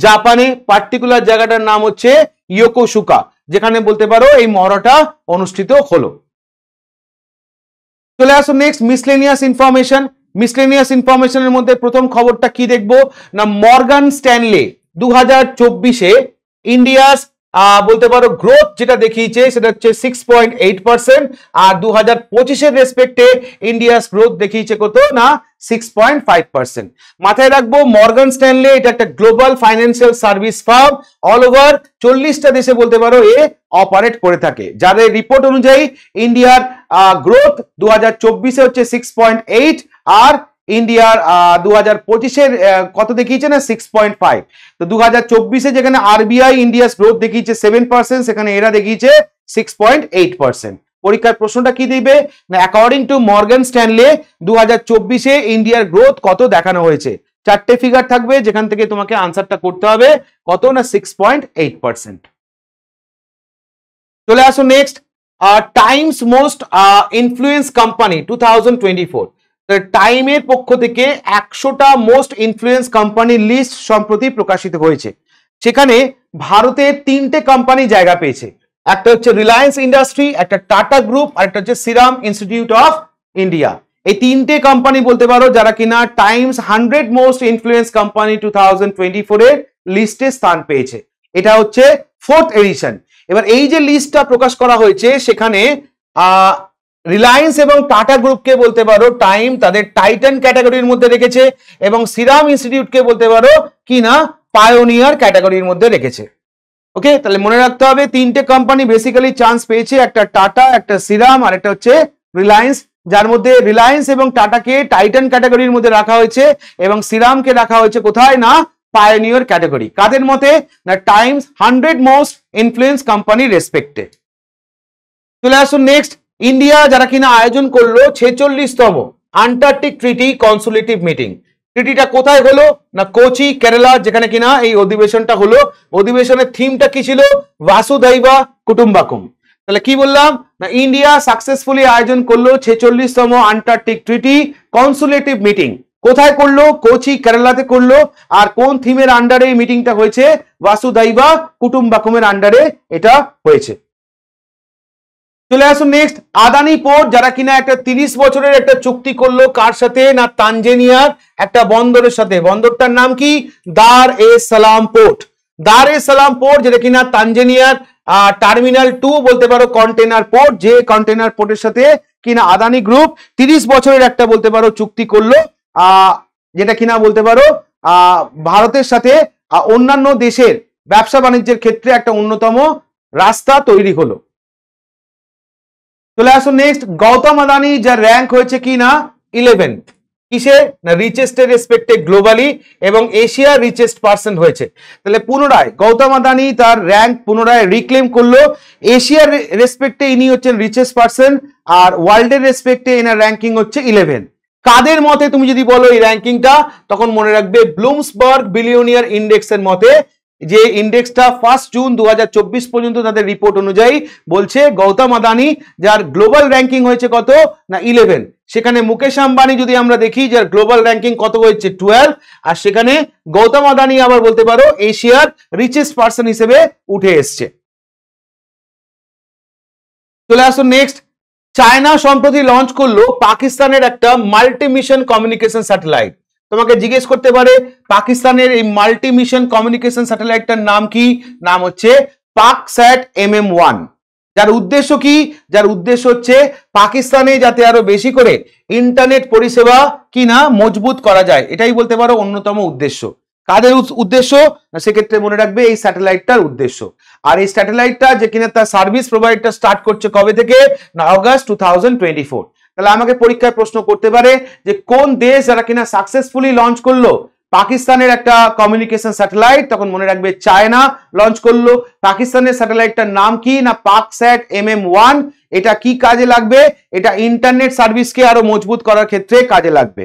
জাপানে, পার্টিকুলার জায়গাটার নাম হচ্ছে ইয়োকোসুকা, যেখানে বলতে পারো এই মহড়াটা অনুষ্ঠিত হলো। চলে আসুন নেক্সট, মিসলেনিয়াস ইনফরমেশনের মধ্যে প্রথম খবরটা কি দেখবো না, মর্গান স্ট্যানলে 2024-এ ইন্ডিয়াস বলতে পারো গ্রোথ যেটা দেখিয়েছে সেটা হচ্ছে 6.8%, আর 2025-এর রেসপেক্টে ইন্ডিয়াস গ্রোথ দেখিয়েছে কত না 6.5%। মাথায় রাখবো মর্গান স্ট্যানলে এটা একটা global financial service firm, all over 40টা দেশে বলতে পারো এ অপারেট করে থাকে। যাদের রিপোর্ট অনুযায়ী ইন্ডিয়ার গ্রোথ 2024-এ হচ্ছে 6.8 আর ইন্ডিয়ার 2025-এর কত দেখিয়েছে না 6.5। তো 2024-এ যেখানে আরবিআই ইন্ডিয়াস গ্রোথ দেখিয়েছে 7%, সেখানে এরা দেখিয়েছে 6.8%। পরীক্ষার প্রশ্নটা কি দিবে না অ্যাকর্ডিং টু মর্গান স্ট্যানলে 2024-এ ইন্ডিয়ার গ্রোথ কত দেখানো হয়েছে। চারটে ফিগার থাকবে যেখান থেকে তোমাকে আনসারটা করতে হবে, কত না 6.8%। চলে আসো next, Times most influence company 2024। টাইমের পক্ষ থেকে 100টা মোস্ট ইনফ্লুয়েন্স কোম্পানির লিস্ট সম্প্রতি প্রকাশিত হয়েছে। সেখানে ভারতের 3টে কোম্পানি জায়গা পেয়েছে, একটা হচ্ছে রিলায়েন্স ইন্ডাস্ট্রি, একটা টাটা গ্রুপ, আর একটা হচ্ছে সিরাম ইনস্টিটিউট অফ ইন্ডিয়া। এই 3টে কোম্পানি বলতে পারো যারা কিনা টাইমস 100 মোস্ট ইনফ্লুয়েন্স কোম্পানি 2024 এর লিস্টে স্থান পেয়েছে। এটা হচ্ছে 4th এডিশন। এবার এই যে লিস্টটা প্রকাশ করা হয়েছে সেখানে রিলায়েন্স এবং টাটা গ্রুপকে বলতে পারো টাইম তাদের টাইটান ক্যাটাগরির মধ্যে রেখেছে, এবং সিরাম ইনস্টিটিউটকে বলতে পারো কি না পায়োনিয়ার ক্যাটাগরির মধ্যে রেখেছে। ওকে, তাহলে মনে রাখতে হবে 3টে কোম্পানি বেসিক্যালি চান্স পেয়েছে, একটা টাটা, একটা সিরাম, আর একটা হচ্ছে রিলায়েন্স, যার মধ্যে রিলায়েন্স এবং টাটাকে টাইটান ক্যাটাগরির মধ্যে রাখা হয়েছে এবং সিরামকে রাখা হয়েছে কোথায় না পায়োনিয়ার ক্যাটাগরি। কাদের মতে না টাইমস 100 মোস্ট ইনফ্লুয়েন্স কোম্পানি রেসপেক্টে। চলে আসুন নেক্সট, ইন্ডিয়া যারা কিনা আয়োজন করলো 46তম আন্টার্কটিক ট্রিটি কনসুলেটিভ মিটিং। ট্রিটিটা কোথায় হলো না কোচি কেরালা, যেখানে কিনা এই অধিবেশনটা হলো। অধিবেশনের থিমটা কি ছিল বাসুধাইবা কুটুম্বাকুম। তাহলে কি বললাম না ইন্ডিয়া সাকসেসফুলি আয়োজন করলো 46তম আন্টার্কটিক ট্রিটি কনসুলেটিভ মিটিং। কোথায় করলো? কোচি কেরালাতে করলো। আর কোন থিমের আন্ডারে এই মিটিংটা হয়েছে? বাসুধাইবা কুটুম্বাকুমের আন্ডারে এটা হয়েছে। চলে আসুন নেক্সট, আদানি পোর্ট যারা কিনা একটা 30 বছরের একটা চুক্তি করলো কার সাথে না তানজানিয়ার একটা বন্দরের সাথে। বন্দরটার নাম কি? দার এস সালাম পোর্ট। দার এস সালাম পোর্ট যেটা কিনা তানজানিয়ার টার্মিনাল 2 বলতে পারো কন্টেনার পোর্ট, যে কন্টেনার পোর্টের সাথে কিনা আদানি গ্রুপ 30 বছরের একটা বলতে পারো চুক্তি করলো, যেটা কিনা বলতে পারো ভারতের সাথে অন্যান্য দেশের ব্যবসা বাণিজ্যের ক্ষেত্রে একটা অন্যতম রাস্তা তৈরি হলো। চলে আসুন নেক্সট, গৌতম আদানি যার র্যাঙ্ক হয়েছে কি না 11th, কিসে না রিচেস্টের রেসপেক্টে গ্লোবালি, এবং এশিয়ার রিচেস্ট পার্সন হয়েছে। তাহলে পুনরায় গৌতম আদানি তার র্যাঙ্ক পুনরায় রিক্লেম করলো। এশিয়ার রেসপেক্টে ইনি হচ্ছেন রিচেস্ট পার্সন, আর ওয়ার্ল্ডের রেসপেক্টে এনার র্যাঙ্কিং হচ্ছে 11। কাদের মতে তুমি যদি বলো এই র্যাঙ্কিংটা, তখন মনে রাখবে ব্লুমসবার্গ বিলিয়নিয়ার ইন্ডেক্সের মতে, যে ইন্ডেক্সটা 1 জুন 2024 পর্যন্ত তাদের রিপোর্ট অনুযায়ী বলছে গৌতম আদানি যার গ্লোবাল র্যাঙ্কিং হয়েছে কত না 11। সেখানে মুকেশ আম্বানি যদি আমরা দেখি যার গ্লোবাল র্যাঙ্কিং কত হয়েছে 12, আর সেখানে গৌতম আদানি আবার বলতে পারো এশিয়ার রিচেস্ট পার্সন হিসেবে উঠে এসছে। চলে আসুন নেক্সট, চায়না সম্প্রতি লঞ্চ করলো পাকিস্তানের একটা মাল্টি মিশন কমিউনিকেশন স্যাটেলাইট। তোমাকে জিজ্ঞেস করতে পারে পাকিস্তানের এই মাল্টি মিশন কমিউনিকেশন স্যাটেলাইটটার নাম কি? নাম হচ্ছে পাকস্যাট MM1। যার উদ্দেশ্য কি? যার উদ্দেশ্য হচ্ছে পাকিস্তানে যাতে আরো বেশি করে ইন্টারনেট পরিষেবা কিনা মজবুত করা যায়, এটাই বলতে পারো অন্যতম উদ্দেশ্য। কাদের উদ্দেশ্য? সেক্ষেত্রে মনে রাখবে এই স্যাটেলাইটটার উদ্দেশ্য। আর এই স্যাটেলাইটটা যে কিনা তার সার্ভিস প্রোভাইডটা স্টার্ট করছে কবে থেকে না অগাস্ট 2024। তাহলে আমাকে পরীক্ষায় প্রশ্ন করতে পারে যে কোন দেশ যারা কিনা সাকসেসফুলি লঞ্চ করলো পাকিস্তানের একটা কমিউনিকেশন স্যাটেলাইট, তখন মনে রাখবে চায়না লঞ্চ করলো। পাকিস্তানের স্যাটেলাইটটার নাম কি না পাকস্যাট MM1। এটা কি কাজে লাগবে? এটা ইন্টারনেট সার্ভিসকে আরো মজবুত করার ক্ষেত্রে কাজে লাগবে।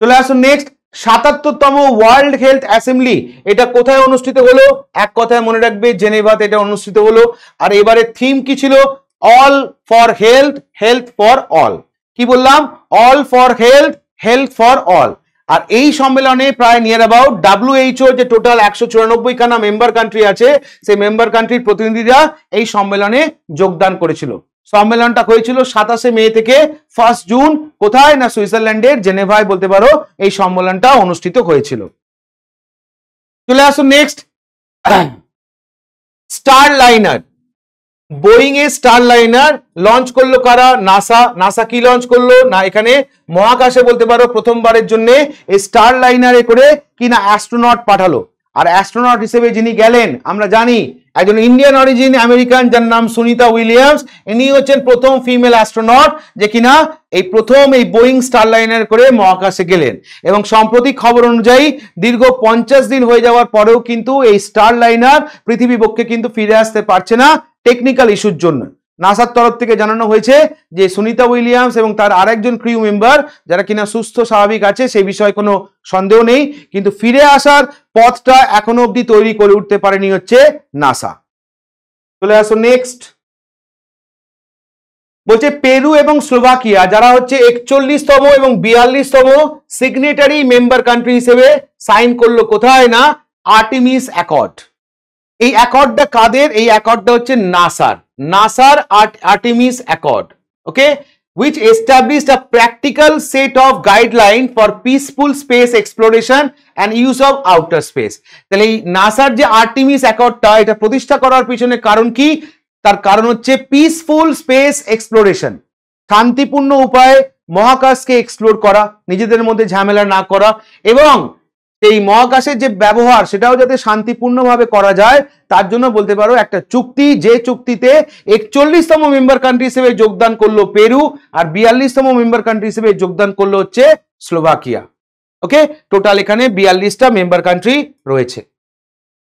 চলে আসুন নেক্সট, 77তম ওয়ার্ল্ড হেলথ অ্যাসেম্বলি এটা কোথায় অনুষ্ঠিত হলো? এক কথায় মনে রাখবে জেনেভাতে এটা অনুষ্ঠিত হলো। আর এবারে থিম কি ছিল? All for health, health for all. কি বললাম? All for health, health for all. আর এই সম্মেলনে প্রায় নিয়ার অ্যাবাউট WHO যে টোটাল 194খানা মেম্বার কান্ট্রি আছে, সেই মেম্বার কান্ট্রির প্রতিনিধিরা এই সম্মেলনে যোগদান করেছিল। সম্মেলনটা হয়েছিল 27 মে থেকে 1 জুন, কোথায় না সুইজারল্যান্ডের জেনেভায় বলতে পারো এই সম্মেলনটা অনুষ্ঠিত হয়েছিল। চলে আসুন নেক্সট, স্টার লাইনার। বোয়িং এর স্টার লাইনার লঞ্চ করলো কারা? নাসা। নাসা কি লঞ্চ করলো না এখানে মহাকাশে বলতে পারো প্রথমবারের জন্য এই স্টার লাইনারে করে কিনা অ্যাস্ট্রোনট পাঠালো। আর অ্যাস্ট্রোনট হিসেবে যিনি গেলেন আমরা জানি একজন ইন্ডিয়ান অরিজিন আমেরিকান, যার নাম সুনিতা উইলিয়ামস। ইনি হচ্ছেন প্রথম ফিমেল অ্যাস্ট্রোনট যে কিনা এই প্রথম এই বোয়িং স্টারলাইনার করে মহাকাশে গেলেন। এবং সাম্প্রতিক খবর অনুযায়ী দীর্ঘ 50 দিন হয়ে যাওয়ার পরেও কিন্তু এই স্টারলাইনার পৃথিবী পক্ষে কিন্তু ফিরে আসতে পারছে না টেকনিক্যাল ইস্যুর জন্য। নাসার তরফ থেকে জানানো হয়েছে যে সুনিতা উইলিয়ামস এবং তার আরেকজন ক্রিউ মেম্বার যারা কিনা সুস্থ স্বাভাবিক আছে, সেই বিষয়ে কোনো সন্দেহ নেই, কিন্তু ফিরে আসার পথটা এখনো অবধি তৈরি করে উঠতে পারেনি হচ্ছে নাসা। চলে আসো নেক্সট। বলছে পেরু এবং স্লোভাকিয়া যারা হচ্ছে 41তম এবং 42তম সিগনেটারি মেম্বার কান্ট্রি হিসেবে সাইন করলো কোথায় না আর্টেমিস অ্যাকর্ড। এই অ্যাকর্ডটা কাদের? এই অ্যাকর্ডটা হচ্ছে নাসার Artemis accord, okay, which established a practical set of guideline for peaceful space exploration and use of outer space। তাহলে এই নাসার যে আর্টেমিস অ্যাকর্ডটা এটা প্রতিষ্ঠা করার পিছনে কারণ কি? তার কারণ হচ্ছে পিসফুল স্পেস এক্সপ্লোরেশন, শান্তিপূর্ণ উপায়ে মহাকাশকে এক্সপ্লোর করা, নিজেদের মধ্যে ঝামেলা না করা, এবং এই মহাকাশের যে ব্যবহার সেটাও যাতে শান্তিপূর্ণভাবে করা যায় তার জন্য বলতে পারো একটা চুক্তি, যে চুক্তিতে 41তম মেম্বার কান্ট্রি হিসেবে যোগদান করলো পেরু আর 42তম মেম্বার কান্ট্রি হিসেবে যোগদান করলো হচ্ছে স্লোভাকিয়া। ওকে, টোটাল এখানে 42টা মেম্বার কান্ট্রি রয়েছে।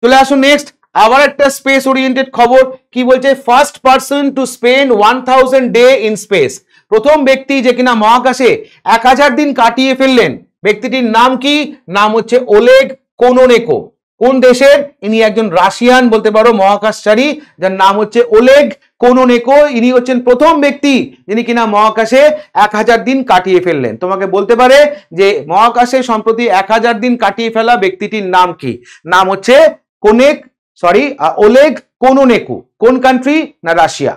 চলে আসো নেক্সট, আবার একটা স্পেস ওরিয়েন্টেড খবর। কি বলছে? First person to spend 1000 day in space. প্রথম ব্যক্তি যে কিনা মহাকাশে 1000 দিন কাটিয়ে ফেললেন, ব্যক্তিটির নাম কি? নাম হচ্ছে ওলেগ কোনোনেকো। কোন দেশের? ইনি একজন রাশিয়ান বলতে পারো মহাকাশচারী, যার নাম হচ্ছে ওলেগ কোনোনেকো। ইনি হচ্ছেন প্রথম ব্যক্তি যিনি কিনা মহাকাশে 1000 দিন কাটিয়ে ফেললেন। তোমাকে বলতে পারে যে মহাকাশে সম্প্রতি 1000 দিন কাটিয়ে ফেলা ব্যক্তিটির নাম কি? নাম হচ্ছে ওলেগ কোনোনেকো। কোন কান্ট্রি? না রাশিয়া।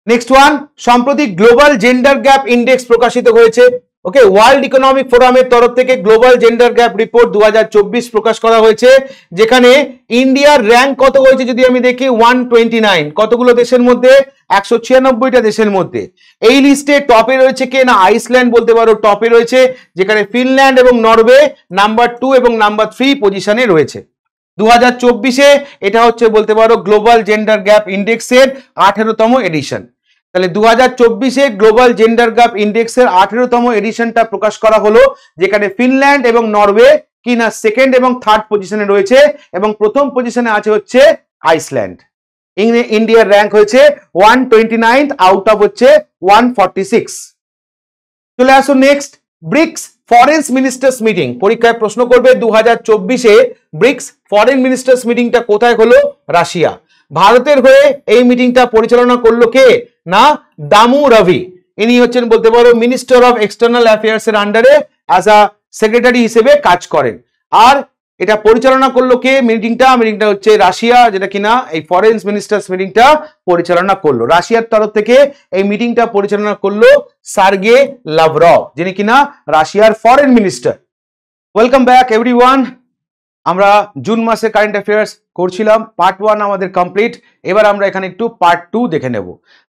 নেক্সট ওয়ান, সম্প্রতি গ্লোবাল জেন্ডার গ্যাপ ইন্ডেক্স প্রকাশিত হয়েছে। ওকে, ওয়ার্ল্ড ইকোনমিক ফোরামের তরফ থেকে গ্লোবাল জেন্ডার গ্যাপ রিপোর্ট 2024 প্রকাশ করা হয়েছে, যেখানে ইন্ডিয়ার র্যাঙ্ক কত হয়েছে যদি আমি দেখি 129। কতগুলো দেশের মধ্যে? 196টা দেশের মধ্যে। এই লিস্টে টপে রয়েছে কে? না আইসল্যান্ড বলতে পারো টপে রয়েছে, যেখানে ফিনল্যান্ড এবং নরওয়ে নাম্বার 2 এবং নাম্বার 3 পজিশনে রয়েছে। 2024-এ এটা হচ্ছে বলতে পারো গ্লোবাল জেন্ডার গ্যাপ ইন্ডেক্সের 18তম এডিশন। তাহলে 2024-এ গ্লোবাল জেন্ডার গ্যাপ ইন্ডেক্সের 18তম এডিশনটা প্রকাশ করা হলো, যেখানে ফিনল্যান্ড এবং নরওয়ে কিনা সেকেন্ড এবং থার্ড পজিশনে রয়েছে এবং প্রথম পজিশনে আছে হচ্ছে আইসল্যান্ড। ইন্ডিয়ার র্যাঙ্ক হয়েছে 129 আউট অফ হচ্ছে 146। চলে আসো next, BRICS foreign ministers meeting. পরীক্ষায় প্রশ্ন করবে 2024-এ ব্রিক্স ফরেন মিনিস্টার্স মিটিংটা কোথায় হলো? রাশিয়া। ভারতের হয়ে এই মিটিংটা পরিচালনা করলো কে? না দামু রবি। ইনি হচ্ছেন বলতে পারো মিনিস্টার অফ এক্সটার্নাল অ্যাফেয়ার্স এর আন্ডারে অ্যাজ আ সেক্রেটারি হিসেবে কাজ করেন। আর এটা পরিচালনা করলো কে? মিটিংটা হচ্ছে রাশিয়া, যেটা কিনা এই ফরেন মিনিস্টার্স মিটিংটা পরিচালনা করলো। রাশিয়ার তরফ থেকে এই মিটিংটা পরিচালনা করলো সার্গে লাভরভ, যিনি কিনা রাশিয়ার foreign minister. Welcome back everyone. আমরা জুন মাসে কারেন্ট অ্যাফেয়ার্স করছিলাম, পার্ট 1 আমাদের কমপ্লিট। এবার আমরা এখানে একটু পার্ট 2 দেখে নেব।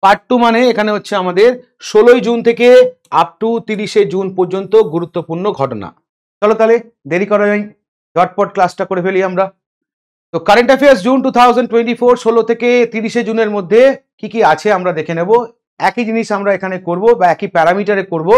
পার্ট 2 মানে এখানে হচ্ছে আমাদের 16 জুন থেকে আপ টু 30 জুন পর্যন্ত গুরুত্বপূর্ণ ঘটনা। চলো তাহলে দেরি করা যায়, ঝটপট ক্লাসটা করে ফেলি আমরা। তো কারেন্ট অ্যাফেয়ার্স জুন 2024 16 থেকে 30 জুনের মধ্যে কি কি আছে আমরা দেখে নেব। একই জিনিস আমরা এখানে করব বা একই প্যারামিটারে করব।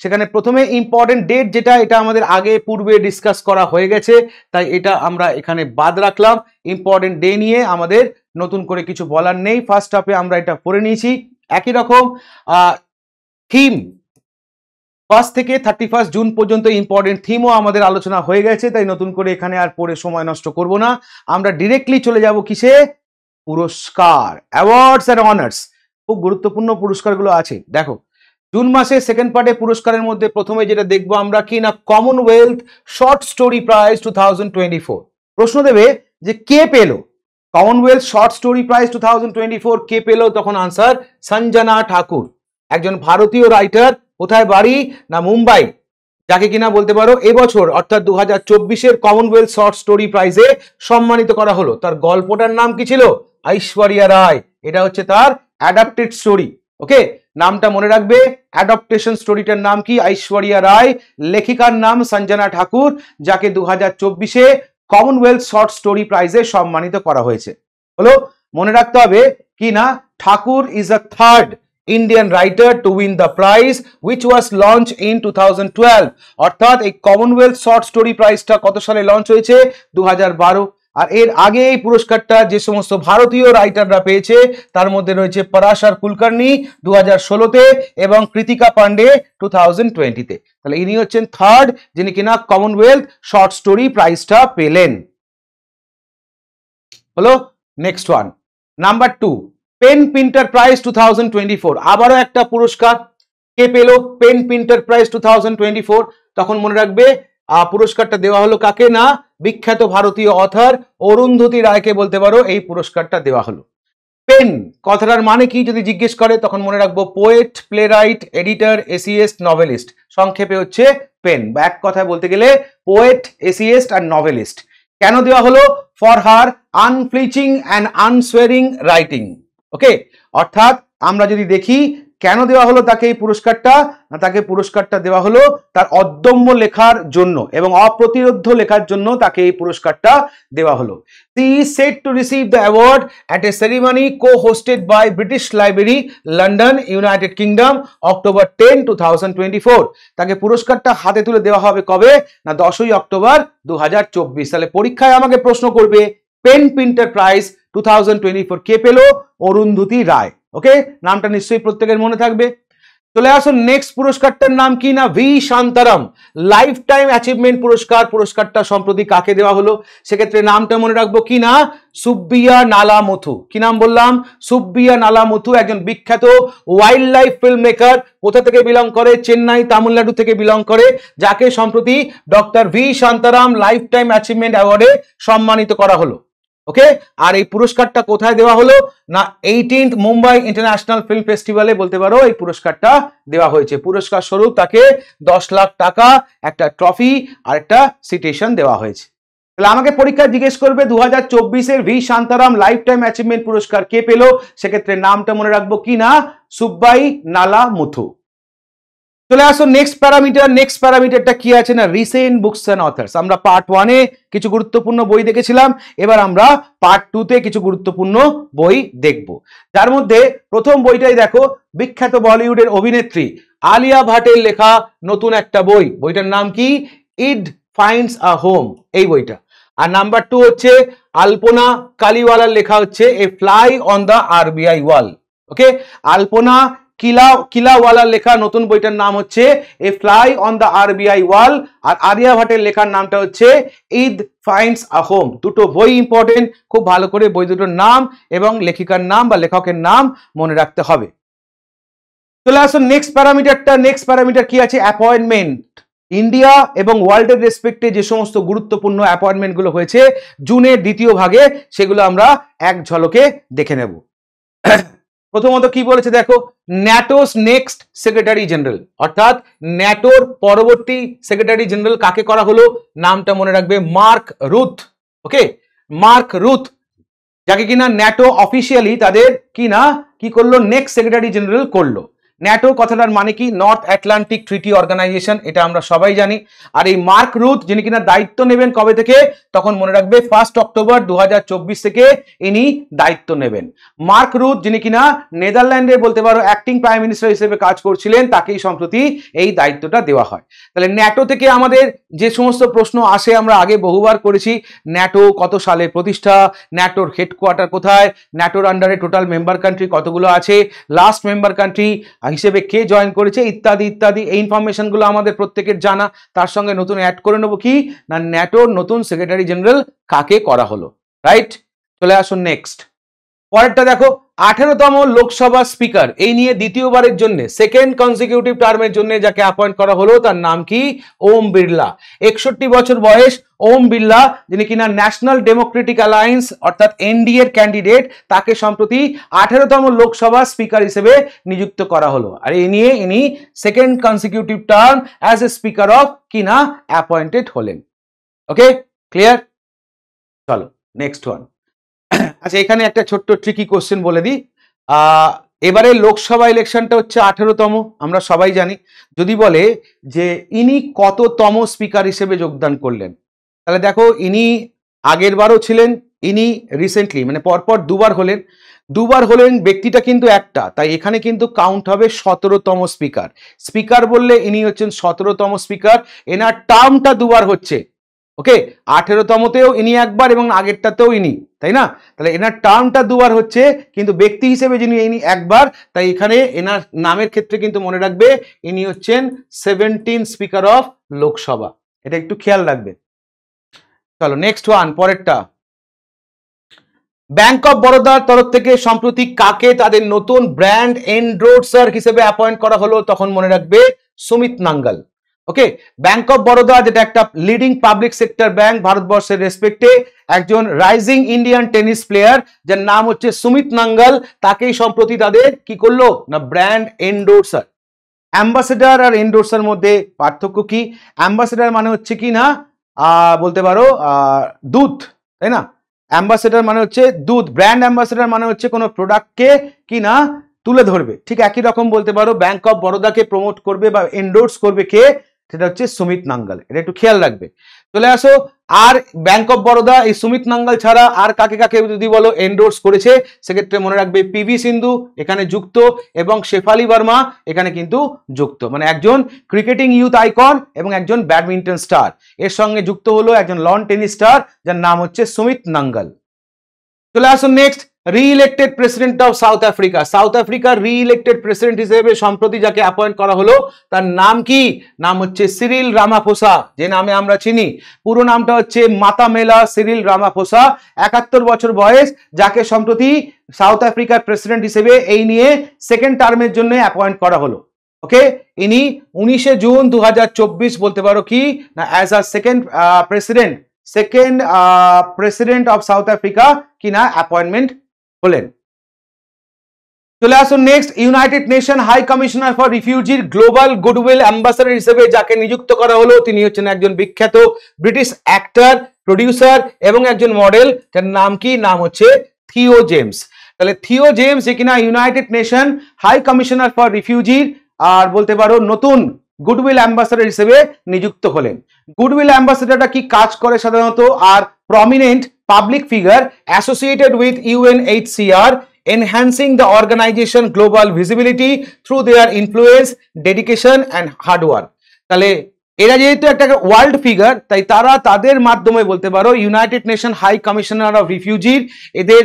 সেখানে প্রথমে ইম্পর্টেন্ট ডেট যেটা, এটা আমাদের আগে পূর্বে ডিসকাস করা হয়ে গেছে, তাই এটা আমরা এখানে বাদ রাখলাম। ইম্পর্টেন্ট ডে নিয়ে আমাদের নতুন করে কিছু বলার নেই, ফার্স্ট হাফে আমরা এটা পড়ে নিয়েছি। একই রকম থিম 1 থেকে 31 জুন পর্যন্ত ইম্পর্টেন্ট থিমও আমাদের আলোচনা হয়ে গেছে, তাই নতুন করে এখানে আর পড়ে সময় নষ্ট করব না। আমরা ডিরেক্টলি চলে যাব কিসে? পুরস্কার, অ্যাওয়ার্ডস এন্ড অনার্স। খুব গুরুত্বপূর্ণ পুরস্কারগুলো আছে। দেখো জুন মাসে সেকেন্ড পার্টে পুরস্কারের মধ্যে প্রথমে যেটা দেখবো আমরা কি না কমনওয়েলথ শর্ট স্টোরি প্রাইজ 2024। প্রশ্ন দেবে যে কে পেল কমনওয়েলথ শর্ট স্টোরি প্রাইজ 2024, কে পেল? তখন আনসার সঞ্জনা ঠাকুর, একজন ভারতীয় রাইটার। কোথায় বাড়ি? না মুম্বাই। যাকে কিনা বলতে পারো এবছর অর্থাৎ 2024-এর কমনওয়েলথ শর্ট স্টোরি প্রাইজে সম্মানিত করা হলো। তার গল্পটার নাম কি ছিল? ঐশ্বরিয়া রায়। এটা হচ্ছে তার অ্যাডাপ্টেড স্টোরি। ওকে, নামটা মনে রাখবে। অ্যাডাপ্টেশন স্টোরিটার নাম কি? ঐশ্বরিয়া রায়। লেখিকার নাম সঞ্জনা ঠাকুর, যাকে 2024-এ কমনওয়েলথ শর্ট স্টোরি প্রাইজে সম্মানিত করা হয়েছে। হলো, মনে রাখতে হবে কি না, Thakur is a third Indian writer to win the prize which was launch in 2012। অর্থাৎ এই কমনওয়েলথ শর্ট স্টোরি প্রাইজটা কত সালে লঞ্চ হয়েছে? 2012। আর এর আগে এই পুরস্কারটা যে সমস্ত ভারতীয় রাইটাররা পেয়েছে তার মধ্যে রয়েছে পরাশর কুলকার্নি 2016-তে এবং কৃতিকা পান্ডে 2020-তে। তাহলে ইনি হচ্ছেন থার্ড যিনি কিনা কমনওয়েলথ শর্ট স্টোরি প্রাইজটা পেলেন। হলো, next one, number 2, PEN Pinter prize 2024। আবারও একটা পুরস্কার। কে পেল পেন প্রিন্টার প্রাইজ 2024? তখন মনে রাখবে পুরস্কারটা দেওয়া হলো কাকে না, বিখ্যাত ভারতীয় অথর অরুন্ধতী রায়কে বলতে পারো এই পুরস্কারটা দেওয়া হলো। পেন কথাটার মানে কি যদি জিজ্ঞেস করে তখন মনে রাখবো পোয়েট, প্লেরাইট, এডিটর, এসিয়েস্ট, নভেলিস্ট। সংক্ষেপে হচ্ছে পেন, বা এক কথায় বলতে গেলে পোয়েট, এসিয়েস্ট আর নভেলিস্ট। কেন দেওয়া হলো? For her unflinching and unswerving writing. Okay, অর্থাৎ আমরা যদি দেখি কেন দেওয়া হলো তাকে এই পুরস্কারটা, তাকে পুরস্কারটা দেওয়া হলো তার অদম্য লেখার জন্য এবং অপ্রতিরোধ্য লেখার জন্য তাকে এই পুরস্কারটা দেওয়া হলো। He is said to receive the award at a ceremony co-hosted by British Library, London, United Kingdom, October 10, 2024। তাকে পুরস্কারটা হাতে তুলে দেওয়া হবে কবে না 10ই অক্টোবর 2024। তাহলে পরীক্ষায় আমাকে প্রশ্ন করবে পেন প্রিন্টার প্রাইজ 2024 কে পেল? অরুন্ধতী রায়। ওকে, নামটা নিশ্চয়ই প্রত্যেকের মনে থাকবে। চলে আসুন নেক্সট পুরস্কারটার নাম কি না, V Shantaram lifetime achievement পুরস্কার। পুরস্কারটা সম্প্রতি কাকে দেওয়া হলো? সেক্ষেত্রে নামটা মনে রাখবো কি না, সুব্বিয়া নালামুথু। কি নাম বললাম? সুব্বিয়া নালামুথু, একজন বিখ্যাত ওয়াইল্ড লাইফ ফিল্ম মেকার। কোথা থেকে বিলং করে? চেন্নাই, তামিলনাড়ু থেকে বিলং করে, যাকে সম্প্রতি doctor V Shantaram lifetime achievement অ্যাওয়ার্ডে সম্মানিত করা হলো। ওকে, আর এই পুরস্কারটা কোথায় দেওয়া হলো না 18th মুম্বাই ইন্টারন্যাশনাল ফিল্ম ফেস্টিভ্যালে বলতে পারো এই পুরস্কারটা দেওয়া হয়েছে। পুরস্কার স্বরূপ তাকে 10 লাখ টাকা, একটা ট্রফি আর একটা সিটেশন দেওয়া হয়েছে। তাহলে আমাকে পরীক্ষায় জিজ্ঞেস করবে 2024-এর V Shantaram lifetime achievement পুরস্কার কে পেল? সেক্ষেত্রে নামটা মনে রাখবো কি না, সুব্বাই নালামুথু। চলে আসো নেক্সট প্যারামিটার। নেক্সট প্যারামিটারটা কি আছে না, রিসেন্ট বুকস অ্যান্ড অথার্স। আমরা পার্ট 1-এ কিছু গুরুত্বপূর্ণ বই দেখেছিলাম, এবার আমরা পার্ট 2-তে কিছু গুরুত্বপূর্ণ বই দেখব। যার মধ্যে প্রথম বইটাই দেখো, বিখ্যাত বলিউডের অভিনেত্রী আলিয়া ভাটের লেখা নতুন একটা বই। বইটার নাম কি? ইড ফাইন্ডস আ হোম, এই বইটা। আর নাম্বার 2 হচ্ছে আলপনা কালিওয়ালার লেখা হচ্ছে a fly on the RBI wall. Okay, Alpana কিলাওয়ালার লেখা নতুন বইটার নাম হচ্ছে a fly on the RBI wall, আর আলিয়া ভাটের লেখার নামটা হচ্ছে ইড ফাইন্ডস আ হোম। দুটো বই ইম্পর্টেন্ট, খুব ভালো করে বই দুটোর নাম এবং লেখিকার নাম বা লেখকের নাম মনে রাখতে হবে। চলে আসো নেক্সট প্যারামিটারটা। নেক্সট প্যারামিটার কি আছে? অ্যাপয়েন্টমেন্ট। ইন্ডিয়া এবং ওয়ার্ল্ডের রেসপেক্টে যে সমস্ত গুরুত্বপূর্ণ অ্যাপয়েন্টমেন্ট গুলো হয়েছে জুনের দ্বিতীয় ভাগে, সেগুলো আমরা এক ঝলকে দেখে নেব। প্রথমত কি বলেছে দেখো, ন্যাটোস নেক্সট সেক্রেটারি জেনারেল, অর্থাৎ ন্যাটোর পরবর্তী সেক্রেটারি জেনারেল কাকে করা হলো? নামটা মনে রাখবে মার্ক রুথ। ওকে, মার্ক রুথ, যাকে কিনা ন্যাটো অফিসিয়ালি তাদের কিনা কি করলো, নেক্সট সেক্রেটারি জেনারেল করলো। ন্যাটো কথাটার মানে কি? নর্থ আটলান্টিক ট্রিটি অর্গানাইজেশন, এটা আমরা সবাই জানি। আর এই মার্ক রুথ যিনি কিনা দায়িত্ব নেবেন কবে থেকে? তখন মনে রাখবে 1 অক্টোবর 2024 থেকে ইনি দায়িত্ব নেবেন। মার্ক রুথ যিনি কিনা নেদারল্যান্ডে বলতে পারো অ্যাক্টিং প্রাইম মিনিস্টার হিসেবে কাজ করছিলেন, তাকেই সম্প্রতি এই দায়িত্বটা দেওয়া হয়। তাহলে ন্যাটো থেকে আমাদের যে সমস্ত প্রশ্ন আসে আমরা আগে বহুবার করেছি, ন্যাটো কত সালে প্রতিষ্ঠা, ন্যাটোর হেডকোয়ার্টার কোথায়, ন্যাটোর আন্ডারে টোটাল মেম্বার কান্ট্রি কতগুলো আছে, লাস্ট মেম্বার কান্ট্রি হিসেবে কে জয়েন করেছে, ইত্যাদি ইত্যাদি। এই ইনফরমেশনগুলো আমাদের প্রত্যেকের জানা। তার সঙ্গে নতুন অ্যাড করে নেবো কি না, ন্যাটোর নতুন সেক্রেটারি জেনারেল কাকে করা হলো। রাইট, চলে আসুন নেক্সট। পরেরটা দেখো, 18তম লোকসভা স্পিকার, এই নিয়ে দ্বিতীয়বারের জন্য সেকেন্ড কনজিকিউটিভ টার্মের জন্য যাকে অ্যাপয়েন্ট করা হলো তার নাম কি? ওম বিড়লা। 61 বছর বয়স ওম বিড়লা, যিনি কিনা ন্যাশনাল ডেমোক্রেটিক অ্যালায়েন্স অর্থাৎ এনডিএ এর ক্যান্ডিডেট, তাকে সম্প্রতি 18তম লোকসভা স্পিকার হিসেবে নিযুক্ত করা হলো। আর এই নিয়ে ইনি second consecutive term as a speaker of কিনা অ্যাপয়েন্টেড হলেন। ওকে, ক্লিয়ার? চলো নেক্সট ওয়ান। আচ্ছা, এখানে একটা ছোট্ট ট্রিকি কোশ্চেন বলে দিই। এবারে লোকসভা ইলেকশনটা হচ্ছে 18তম, আমরা সবাই জানি। যদি বলে যে ইনি কততম স্পিকার হিসেবে যোগদান করলেন, তাহলে দেখো ইনি আগের বারও ছিলেন, ইনি রিসেন্টলি মানে পরপর দুবার হলেন, ব্যক্তিটা কিন্তু একটা, তাই এখানে কিন্তু কাউন্ট হবে 17তম স্পিকার। স্পিকার বললে ইনি হচ্ছেন 17তম স্পিকার, এনার টার্মটা দুবার হচ্ছে। ওকে, 18তমতেও ইনি একবার এবং আগেরটাতেও ইনি, তাই না? তাহলে এনার টার্মটা দুবার হচ্ছে, কিন্তু ব্যক্তি হিসেবে যিনি ইনি একবার, তাই এখানে এনার নামের ক্ষেত্রে কিন্তু মনে রাখবে ইনি হচ্ছেন 17 স্পিকার অফ লোকসভা। এটা একটু খেয়াল রাখবে। চলো নেক্সট ওয়ান, পরেরটা। ব্যাংক অফ বরোদার তরফ থেকে সম্প্রতি কাকে তাদের নতুন ব্র্যান্ড এন্ডোর্সার হিসেবে অ্যাপয়েন্ট করা হলো? তখন মনে রাখবে সুমিত নাঙ্গাল। ওকে, ব্যাংক অফ বরোদা যেটা একটা লিডিং পাবলিক সেক্টর ব্যাংক ভারতবর্ষের রেসপেক্টে, একজন রাইজিং ইন্ডিয়ান টেনিস প্লেয়ার যার নাম হচ্ছে সুমিত নাঙ্গাল, তাকেই সম্প্রতি তাদের কি করলো না ব্র্যান্ড এন্ডোর্সার। অ্যাম্বাসেডার আর এন্ডোর্সার মধ্যে পার্থক্য কি? অ্যাম্বাসেডার মানে হচ্ছে কি না বলতে পারো দূত, তাই না? অ্যাম্বাসেডার মানে হচ্ছে দূত, ব্র্যান্ড অ্যাম্বাসেডার মানে হচ্ছে কোনো প্রোডাক্টকে কি না তুলে ধরবে। ঠিক একই রকম বলতে পারো ব্যাংক অফ বরোদাকে প্রমোট করবে বা এন্ডোর্স করবে কে? সেটা হচ্ছে সুমিত নাঙ্গাল। এটা একটু খেয়াল রাখবে। চলে আসো, আর ব্যাংক অফ বরোদা এই সুমিত নাঙ্গাল ছাড়া আর কাকে কাকে যদি বলো এন্ডোর্স করেছে, সেক্ষেত্রে মনে রাখবে পিভি সিন্ধু এখানে যুক্ত এবং শেফালি বর্মা এখানে কিন্তু যুক্ত, মানে একজন ক্রিকেটিং ইউথ আইকন এবং একজন ব্যাডমিন্টন স্টার, এর সঙ্গে যুক্ত হলো একজন লন টেনিস স্টার যার নাম হচ্ছে সুমিত নাঙ্গাল। চলে আসুন next, re-elected president of South Africa. South আফ্রিকার রি-ইলেক্টেড প্রেসিডেন্ট হিসেবে সম্প্রতি যাকে অ্যাপয়েন্ট করা হলো তার নাম কি? নাম হচ্ছে সিরিল রামাফোসা, যে নামে আমরা চিনি। পুরো নামটা হচ্ছে মাতামেলা সিরিল রামাফোসা, 71 বছর বয়স, যাকে সম্প্রতি সাউথ আফ্রিকার প্রেসিডেন্ট হিসেবে এই নিয়ে সেকেন্ড টার্মের জন্য অ্যাপয়েন্ট করা হলো। ওকে, ইনি 19 জুন 2024 বলতে পারো কি না as a second president of South Africa কিনা অ্যাপয়েন্টমেন্ট হলেন। চলে আসুন next, united nation high commissioner for রিফিউজির গ্লোবাল গুডউইল অ্যাম্বাসাডর হিসেবে যাকে নিযুক্ত করা হলো, তিনি হচ্ছেন একজন বিখ্যাত ব্রিটিশ অ্যাক্টর, প্রডিউসার এবং একজন মডেল, যার নাম কি? নাম হচ্ছে থিও জেমস। তাহলে থিও জেমস যে কিনা united nation high commissioner for রিফিউজির আর বলতে পারো নতুন গুডউইল অ্যাম্বাসাডর হিসেবে নিযুক্ত হলেন। গুডউইল অ্যাম্বাসাডরটা কি কাজ করে সাধারণত? আর prominent public figure associated with UNHCR, enhancing the organization global visibility through their influence, dedication and hard work. তাহলে এরা যেহেতু একটা ওয়ার্ল্ড ফিগার, তাই তারা তাদের মাধ্যমে বলতে পারো united nation high commissioner of রিফিউজির এদের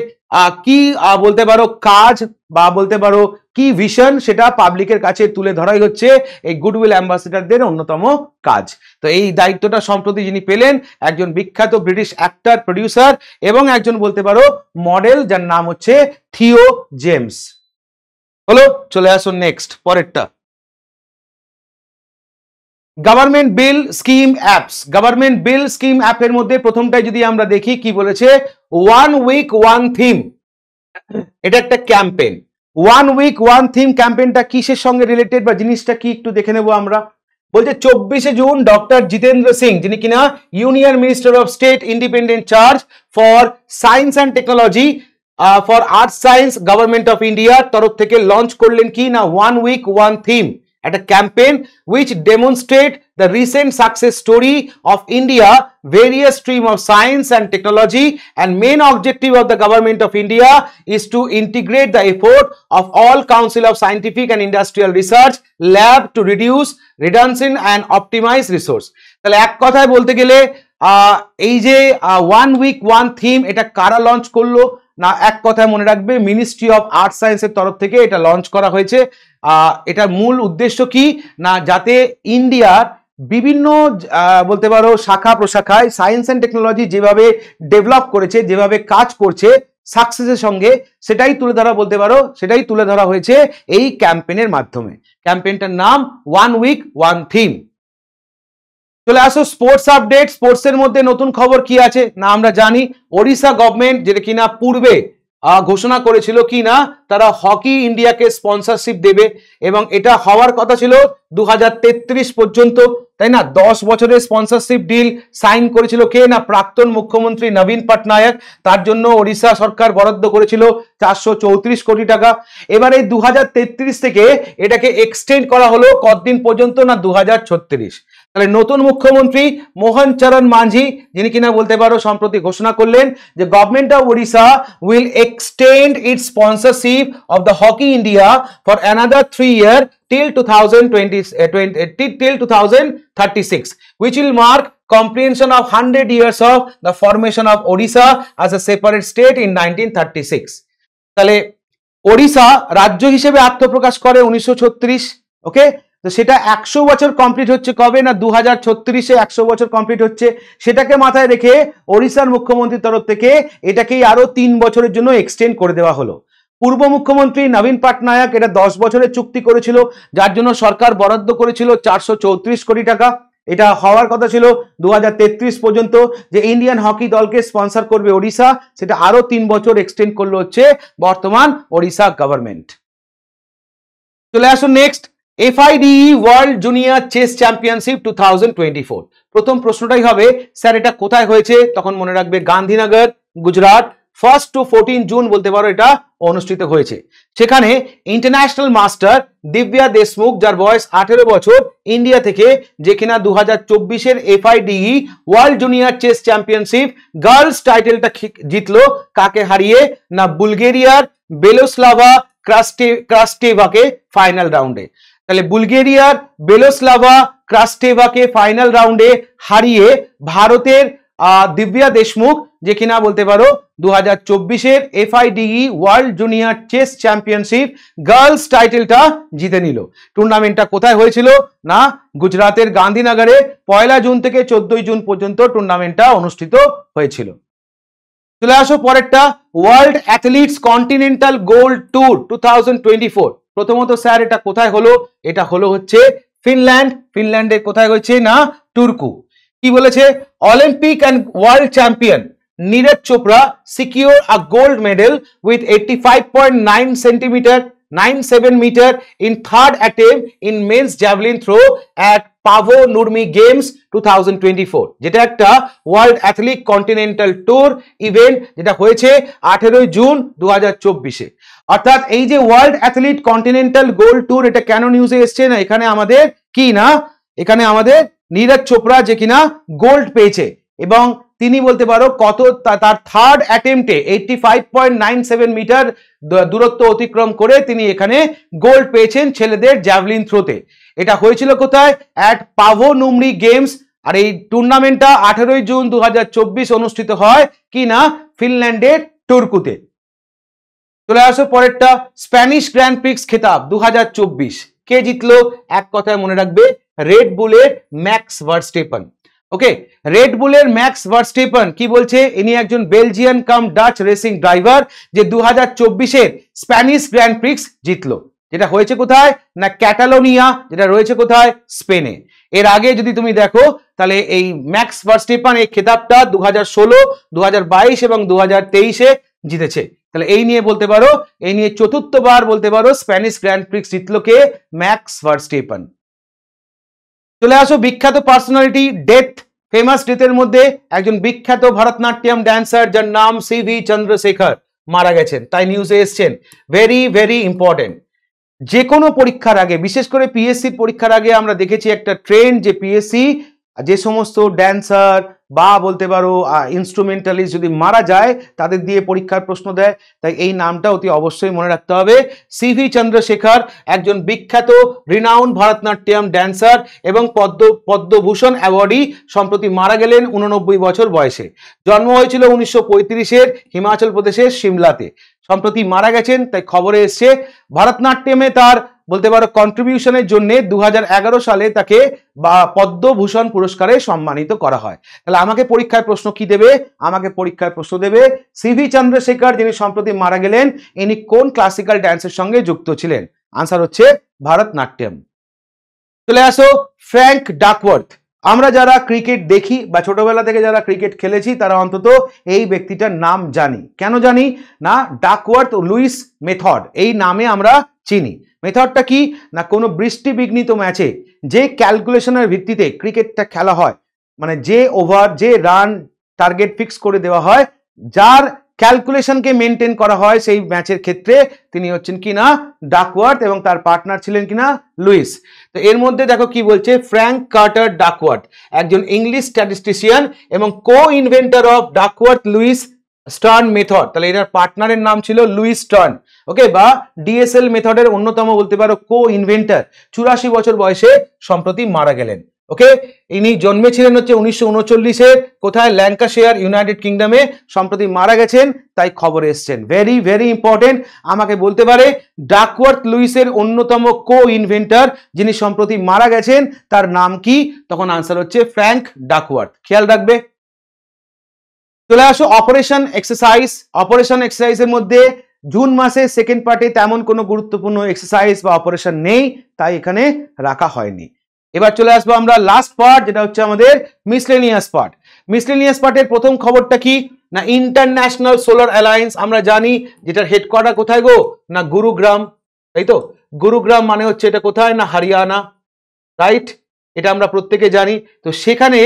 কি বলতে পারো কাজ বা বলতে পারো কি ভিশন, সেটা পাবলিকের কাছে তুলে ধরাই হচ্ছে এই গুডউইল অ্যাম্বাসেডারদের অন্যতম কাজ। তো এই দায়িত্বটা সম্প্রতি যিনি পেলেন, একজন বিখ্যাত ব্রিটিশ অ্যাক্টর, প্রডিউসার এবং একজন বলতে পারো মডেল, যার নাম হচ্ছে থিও জেমস। হলো, চলে আসুন নেক্সট, পরেরটা। গভর্নমেন্ট বিল স্কিম অ্যাপস। গভর্নমেন্ট বিল স্কিম অ্যাপের মধ্যে প্রথমটাই যদি আমরা দেখি কি বলেছে, 1 উইক 1 থিম। এটা একটা ক্যাম্পেইন। 1 উইক 1 থিম ক্যাম্পেইনটা কিসের সঙ্গে রিলেটেড বা জিনিসটা কি একটু দেখে নেব আমরা। বলছে 24 জুন ডক্টর জিতেন্দ্র সিং, যিনি কিনা union minister of state independent charge for science and technology for art science government of ইন্ডিয়ার তরফ থেকে লঞ্চ করলেন কি না 1 উইক 1 থিম, একটা campaign which demonstrate the recent success story of India various stream of science and technology, and main objective of the government of India is to integrate the effort of all council of scientific and industrial research lab to reduce redundant and optimize resource. তাহলে এক কথায় বলতে গেলে এই যে 1 week 1 theme এটা কারা launch করলো না, এক কথায় মনে রাখবে মিনিস্ট্রি অফ আর্ট সায়েন্সের তরফ থেকে এটা লঞ্চ করা হয়েছে। এটার মূল উদ্দেশ্য কি না, যাতে ইন্ডিয়ার বিভিন্ন বলতে পারো শাখা প্রশাখায় সায়েন্স অ্যান্ড টেকনোলজি যেভাবে ডেভেলপ করেছে, যেভাবে কাজ করছে সাকসেসের সঙ্গে, সেটাই তুলে ধরা বলতে পারো, সেটাই তুলে ধরা হয়েছে এই ক্যাম্পেইনের মাধ্যমে। ক্যাম্পেইনটার নাম 1 উইক 1 থিম। চলে আসো স্পোর্টস আপডেট। স্পোর্টসের মধ্যে নতুন খবর কি আছে না আমরা জানি, ওড়িশা গভর্নমেন্ট যেটা কিনা পূর্বে ঘোষণা করেছিল কি না তারা হকি ইন্ডিয়াকে স্পন্সরশিপ দেবে, এবং এটা হওয়ার কথা ছিল 2033 পর্যন্ত, তাই না? 10 বছরের স্পন্সরশিপ ডিল সাইন করেছিল কে না প্রাক্তন মুখ্যমন্ত্রী নবীন পটনায়ক। তার জন্য ওড়িশা সরকার বরাদ্দ করেছিল 434 কোটি টাকা। এবার এই 2033 থেকে এটাকে এক্সটেন্ড করা হলো কতদিন পর্যন্ত না 2036। তাহলে নতুন মুখ্যমন্ত্রী মোহন চরণ মাঝি, যিনি কিনা বলতে পারো সম্প্রতি ঘোষণা করলেন যে government of Odisha will extend it's sponsorship of the hockey India for another 3 year till 2036, which will mark comprehension of 100 years of the formation of Odisha as a separate state in 1936. তাহলে ওড়িশা রাজ্য হিসেবে আত্মপ্রকাশ করে 1936। ওকে, তো সেটা 100 বছর কমপ্লিট হচ্ছে কবে না 2036-এ 100 বছর কমপ্লিট হচ্ছে। সেটাকে মাথায় রেখে ওড়িশার মুখ্যমন্ত্রীর তরফ থেকে এটাকেই আরো 3 বছরের জন্য এক্সটেন্ড করে দেওয়া হলো। পূর্ব মুখ্যমন্ত্রী নবীন পটনায়ক এটা 10 বছরের চুক্তি করেছিল, যার জন্য সরকার বরাদ্দ করেছিল 434 কোটি টাকা। এটা হওয়ার কথা ছিল 2033 পর্যন্ত, যে ইন্ডিয়ান হকি দলকে স্পন্সর করবে ওড়িশা, সেটা আরো 3 বছর এক্সটেন্ড করলো হচ্ছে বর্তমান ওড়িশা গভর্নমেন্ট। চলে আসুন next, FIDE world junior chess championship 2024। প্রথম প্রশ্নটাই হবে স্যার এটা কোথায় হয়েছে, তখন মনে রাখবে গান্ধীনগর, গুজরাট। 1 to 14 জুন বলতে পারো এটা অনুষ্ঠিত হয়েছে। সেখানে ইন্টারন্যাশনাল মাস্টার দিব্যা দেশমুখ, যার বয়স 18 বছর, ইন্ডিয়া থেকে, যে কিনা 2024-এর FIDE world junior chess championship girls টাইটেলটা জিতলো। কাকে হারিয়ে না বুলগেরিয়ার বেলোস্লাভা ক্রাস্টেভাকে ফাইনাল রাউন্ডে। তাহলে বুলগেরিয়ার বেলোস্লাভা ক্রাস্টেভাকে ফাইনাল রাউন্ডে হারিয়ে ভারতের দিব্যা দেশমুখ, যে কিনা বলতে পারো 2024-এর FIDE world junior chess championship girls টাইটেলটা জিতে নিল। টুর্নামেন্টটা কোথায় হয়েছিল না গুজরাতের গান্ধীনগরে। 1 জুন থেকে 14 জুন পর্যন্ত টুর্নামেন্টটা অনুষ্ঠিত হয়েছিল। চলে আসো পরেরটা, world athletes continental gold tour 2024। প্রথমত স্যার এটা কোথায় হলো, এটা হলো হচ্ছে ফিনল্যান্ড। ফিনল্যান্ডের কোথায় হয়েছে না টুরকু। কি বলেছে, Olympic and world champion Neeraj Chopra secure a gold medal with 85.9 meter in third attempt in men's javelin throw at পাভো Nurmi games 2024, যেটা একটা world athlete continental tour event, যেটা হয়েছে 18 জুন 2024-এ। অর্থাৎ এই যে world athlete continental gold tour, এটা কেন নিউজে এসছে না, এখানে আমাদের কি না, এখানে আমাদের নীরজ চোপড়া যে কিনা গোল্ড পেয়েছে, এবং তিনি বলতে পারো কত তার থার্ড অ্যাটেম্পটে 85.97 মিটার দূরত্ব অতিক্রম করে তিনি এখানে গোল্ড পেয়েছেন ছেলেদের জ্যাভলিন থ্রোতে। এটা হয়েছিল কোথায়, অ্যাট পাভো নুমরি গেমস। আর এই টুর্নামেন্টটা 18 জুন 2024 অনুষ্ঠিত হয় কি না ফিনল্যান্ডের টুরকুতে। চলে আসো পরেরটা, স্প্যানিশ গ্র্যান্ড প্রিক্স খেতাব 2024 কে জিতলো, এক কথায় মনে রাখবে রেড বুলের ম্যাক্স ভার্স্টেপেন। ওকে, রেড বুলের ম্যাক্স ভার্স্টেপেন কি বলছে, ইনি একজন বেলজিয়ান কাম ডাচ রেসিং ড্রাইভার, যে 2024-এর স্প্যানিশ গ্র্যান্ড প্রিক্স জিতলো। যেটা হয়েছে কোথায় না ক্যাটালোনিয়া, যেটা রয়েছে কোথায় স্পেনে। এর আগে যদি তুমি দেখো তাহলে এই ম্যাক্স ভার্স্টেপেন এই খেতাবটা 2016, 2022 এবং 2023-এ জিতেছে। তাহলে এই নিয়ে বলতে পারো, এই নিয়ে চতুর্থবার বলতে পারো স্প্যানিশ গ্র্যান্ড প্রিক্স জিতলো কে, ম্যাক্স ভার্স্টেপেন। চলে আসো বিখ্যাত পার্সোনালিটি ডেথ, ফেমাস ডেথের মধ্যে একজন বিখ্যাত ভারতনাট্যম ড্যান্সার যার নাম CV চন্দ্রশেখর মারা গেছেন, তাই নিউজে এসছেন। Very very important. যে কোনো পরীক্ষার আগে, বিশেষ করে PSC পরীক্ষার আগে আমরা দেখেছি একটা ট্রেন্ড, যে PSC যে সমস্ত ড্যান্সার বা বলতে পারো ইনস্ট্রুমেন্টালিস্ট যদি মারা যায় তাদের দিয়ে পরীক্ষার প্রশ্ন দেয়, তাই এই নামটা অতি অবশ্যই মনে রাখতে হবে। CV চন্দ্রশেখর একজন বিখ্যাত রিনাউন্ড ভারতনাট্যম ড্যান্সার এবং পদ্মভূষণ অ্যাওয়ার্ডি, সম্প্রতি মারা গেলেন 89 বছর বয়সে। জন্ম হয়েছিল 1935-এর হিমাচল প্রদেশের সিমলাতে, সম্প্রতি মারা গেছেন, তাই খবরে এসছে। ভারতনাট্যমে তার বলতে পারো কন্ট্রিবিউশনের জন্য 2011 সালে তাকে পদ্মভূষণ পুরস্কারে সম্মানিত করা হয়। তাহলে আমাকে পরীক্ষায় প্রশ্ন কি দেবে, আমাকে পরীক্ষায় প্রশ্ন দেবে CV চন্দ্রশেখর, যিনি সম্প্রতি মারা গেলেন, ইনি কোন ক্লাসিক্যাল ড্যান্সের সঙ্গে যুক্ত ছিলেন। আনসার হচ্ছে ভারতনাট্যম। চলে আসো ফ্র্যাঙ্ক ডাকওয়ার্থ, আমরা যারা ক্রিকেট দেখি বা ছোটবেলা থেকে যারা ক্রিকেট খেলেছি তারা অন্তত এই ব্যক্তিটার নাম জানি। কেন জানি না? ডাকওয়ার্থ লুইস মেথড এই নামে আমরা চিনি। মেথডটা কি না, কোনো বৃষ্টি বিঘ্নিত ম্যাচে যে ক্যালকুলেশনের ভিত্তিতে ক্রিকেটটা খেলা হয়, মানে যে ওভার যে রান টার্গেট ফিক্স করে দেওয়া হয়, যার ক্যালকুলেশনকে মেনটেন করা হয় সেই ম্যাচের ক্ষেত্রে তিনি হচ্ছেন কিনা ডাকওয়ার্থ, এবং তার পার্টনার ছিলেন কিনা লুইস। তো এর মধ্যে দেখো কি বলছে, ফ্র্যাঙ্ক কার্টার ডাকওয়ার্থ একজন ইংলিশ স্ট্যাটিস্টিশিয়ান এবং co-inventor of Duckworth Lewis Stern method. তাহলে এটার পার্টনারের নাম ছিল লুইস স্টার্ন, ওকে, বা ডিএসএল মেথডের অন্যতম বলতে পারো কো ইনভেন্টর। 84 বছর বয়সে সম্প্রতি মারা গেলেন, ওকে। ইনি জন্মেছিলেন হচ্ছে 1939-এ, কোথায়? ল্যাঙ্কাশায়ার, ইউনাইটেড কিংডমে। সম্প্রতি মারা গেছেন, তাই খবরে এসছেন। ভেরি ভেরি ইম্পর্টেন্ট, আমাকে বলতে পারে ডাকওয়ার্থ লুইসের অন্যতম কো ইনভেন্টর যিনি সম্প্রতি মারা গেছেন তার নাম কি? তখন আনসার হচ্ছে ফ্র্যাঙ্ক ডাকওয়ার্থ। খেয়াল রাখবে। চলে আসো অপারেশন এক্সারসাইজ। অপারেশন এক্সারসাইজের মধ্যে জুন মাসে সেকেন্ড পার্টে তেমন কোনো গুরুত্বপূর্ণ এক্সারসাইজ বা অপারেশন নেই, তাই এখানে রাখা হয়নি। এবার চলে আসবো আমরা লাস্ট পার্ট, যেটা হচ্ছে আমাদের মিসলেনিয়াস পার্ট। মিসলেনিয়াস পার্টের প্রথম খবরটা কি না, ইন্টারন্যাশনাল সোলার অ্যালায়েন্স। আমরা জানি যেটার হেডকোয়ার্টার কোথায় গো না, গুরুগ্রাম, তাই তো? গুরুগ্রাম মানে হচ্ছে এটা কোথায় না, হরিয়ানা, রাইট? এটা আমরা প্রত্যেকে জানি। তো সেখানে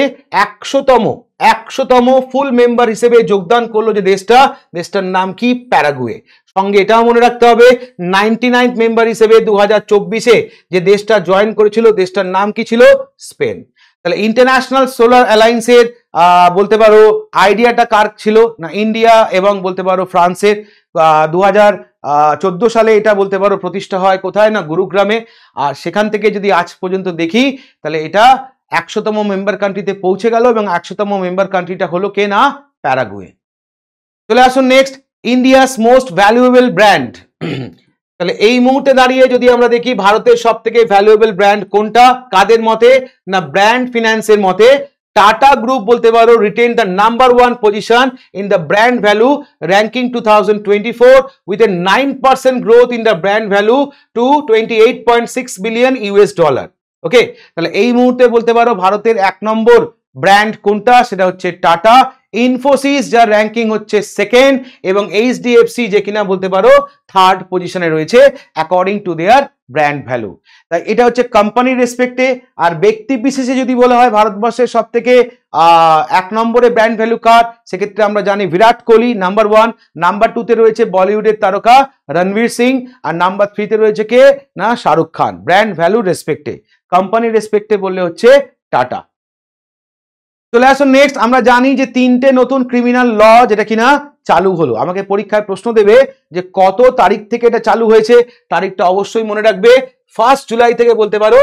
100তম ফুল মেম্বার হিসেবে যোগদান করলো যে দেশটার নাম কি? প্যারাগুয়ে। সঙ্গে এটাও মনে রাখতে হবে 99 মেম্বার হিসেবে 2024-এ যে দেশটা জয়েন করেছিল দেশটার নাম কি ছিল? স্পেন। তাহলে ইন্টারন্যাশনাল সোলার অ্যালায়েন্সের বলতে পারো আইডিয়াটা কার ছিল না, ইন্ডিয়া এবং বলতে পারো ফ্রান্সের। 2014 সালে এটা বলতে পারো প্রতিষ্ঠা হয় কোথায় না, গুরুগ্রামে। আর সেখান থেকে যদি আজ পর্যন্ত দেখি তাহলে এটা 100তম মেম্বার কান্ট্রিতে পৌঁছে গেল, এবং 100তম মেম্বার কান্ট্রিটা হলো কে না, প্যারাগুয়ে। চলে আসুন next, India's most valuable brand. তাহলে এই মুহূর্তে দাঁড়িয়ে যদি আমরা দেখি ভারতের সব থেকে ভ্যালুয়েবল ব্র্যান্ড কোনটা, কাদের মতে না, ব্র্যান্ড ফিন্যান্সের মতে টাটা গ্রুপ বলতে পারো retain the number 1 position in the brand value ranking 2024 with a 9% growth in the brand value to $28.6 billion. Okay, তাহলে এই মুহূর্তে বলতে পারো ভারতের 1 নম্বর ব্র্যান্ড কোনটা, সেটা হচ্ছে টাটা। ইনফোসিস যার র্যাঙ্কিং হচ্ছে সেকেন্ড, এবং এইচডিএফসি যে কিনা বলতে পারো থার্ড পজিশনে রয়েছে according to their brand value. তাই এটা হচ্ছে কোম্পানির রেসপেক্টে। আর ব্যক্তি বিশেষে যদি বলা হয় ভারতবর্ষের সব থেকে 1 নম্বরে ব্র্যান্ড ভ্যালু কার, সেক্ষেত্রে আমরা জানি বিরাট কোহলি নাম্বার 1, নাম্বার 2তে রয়েছে বলিউডের তারকা রণবীর সিং, আর নাম্বার 3তে রয়েছে কে না, শাহরুখ খান। ব্র্যান্ড ভ্যালু রেসপেক্টে, কোম্পানির রেসপেক্টে বললে হচ্ছে টাটা। চলে আসুন নেক্সট, আমরা জানি যে 3টে নতুন ক্রিমিনাল ল যেটা কিনা চালু হলো। আমাকে পরীক্ষায় প্রশ্ন দেবে যে কত তারিখ থেকে এটা চালু হয়েছে, তারিখটা অবশ্যই মনে রাখবে। 1 জুলাই থেকে বলতে পারো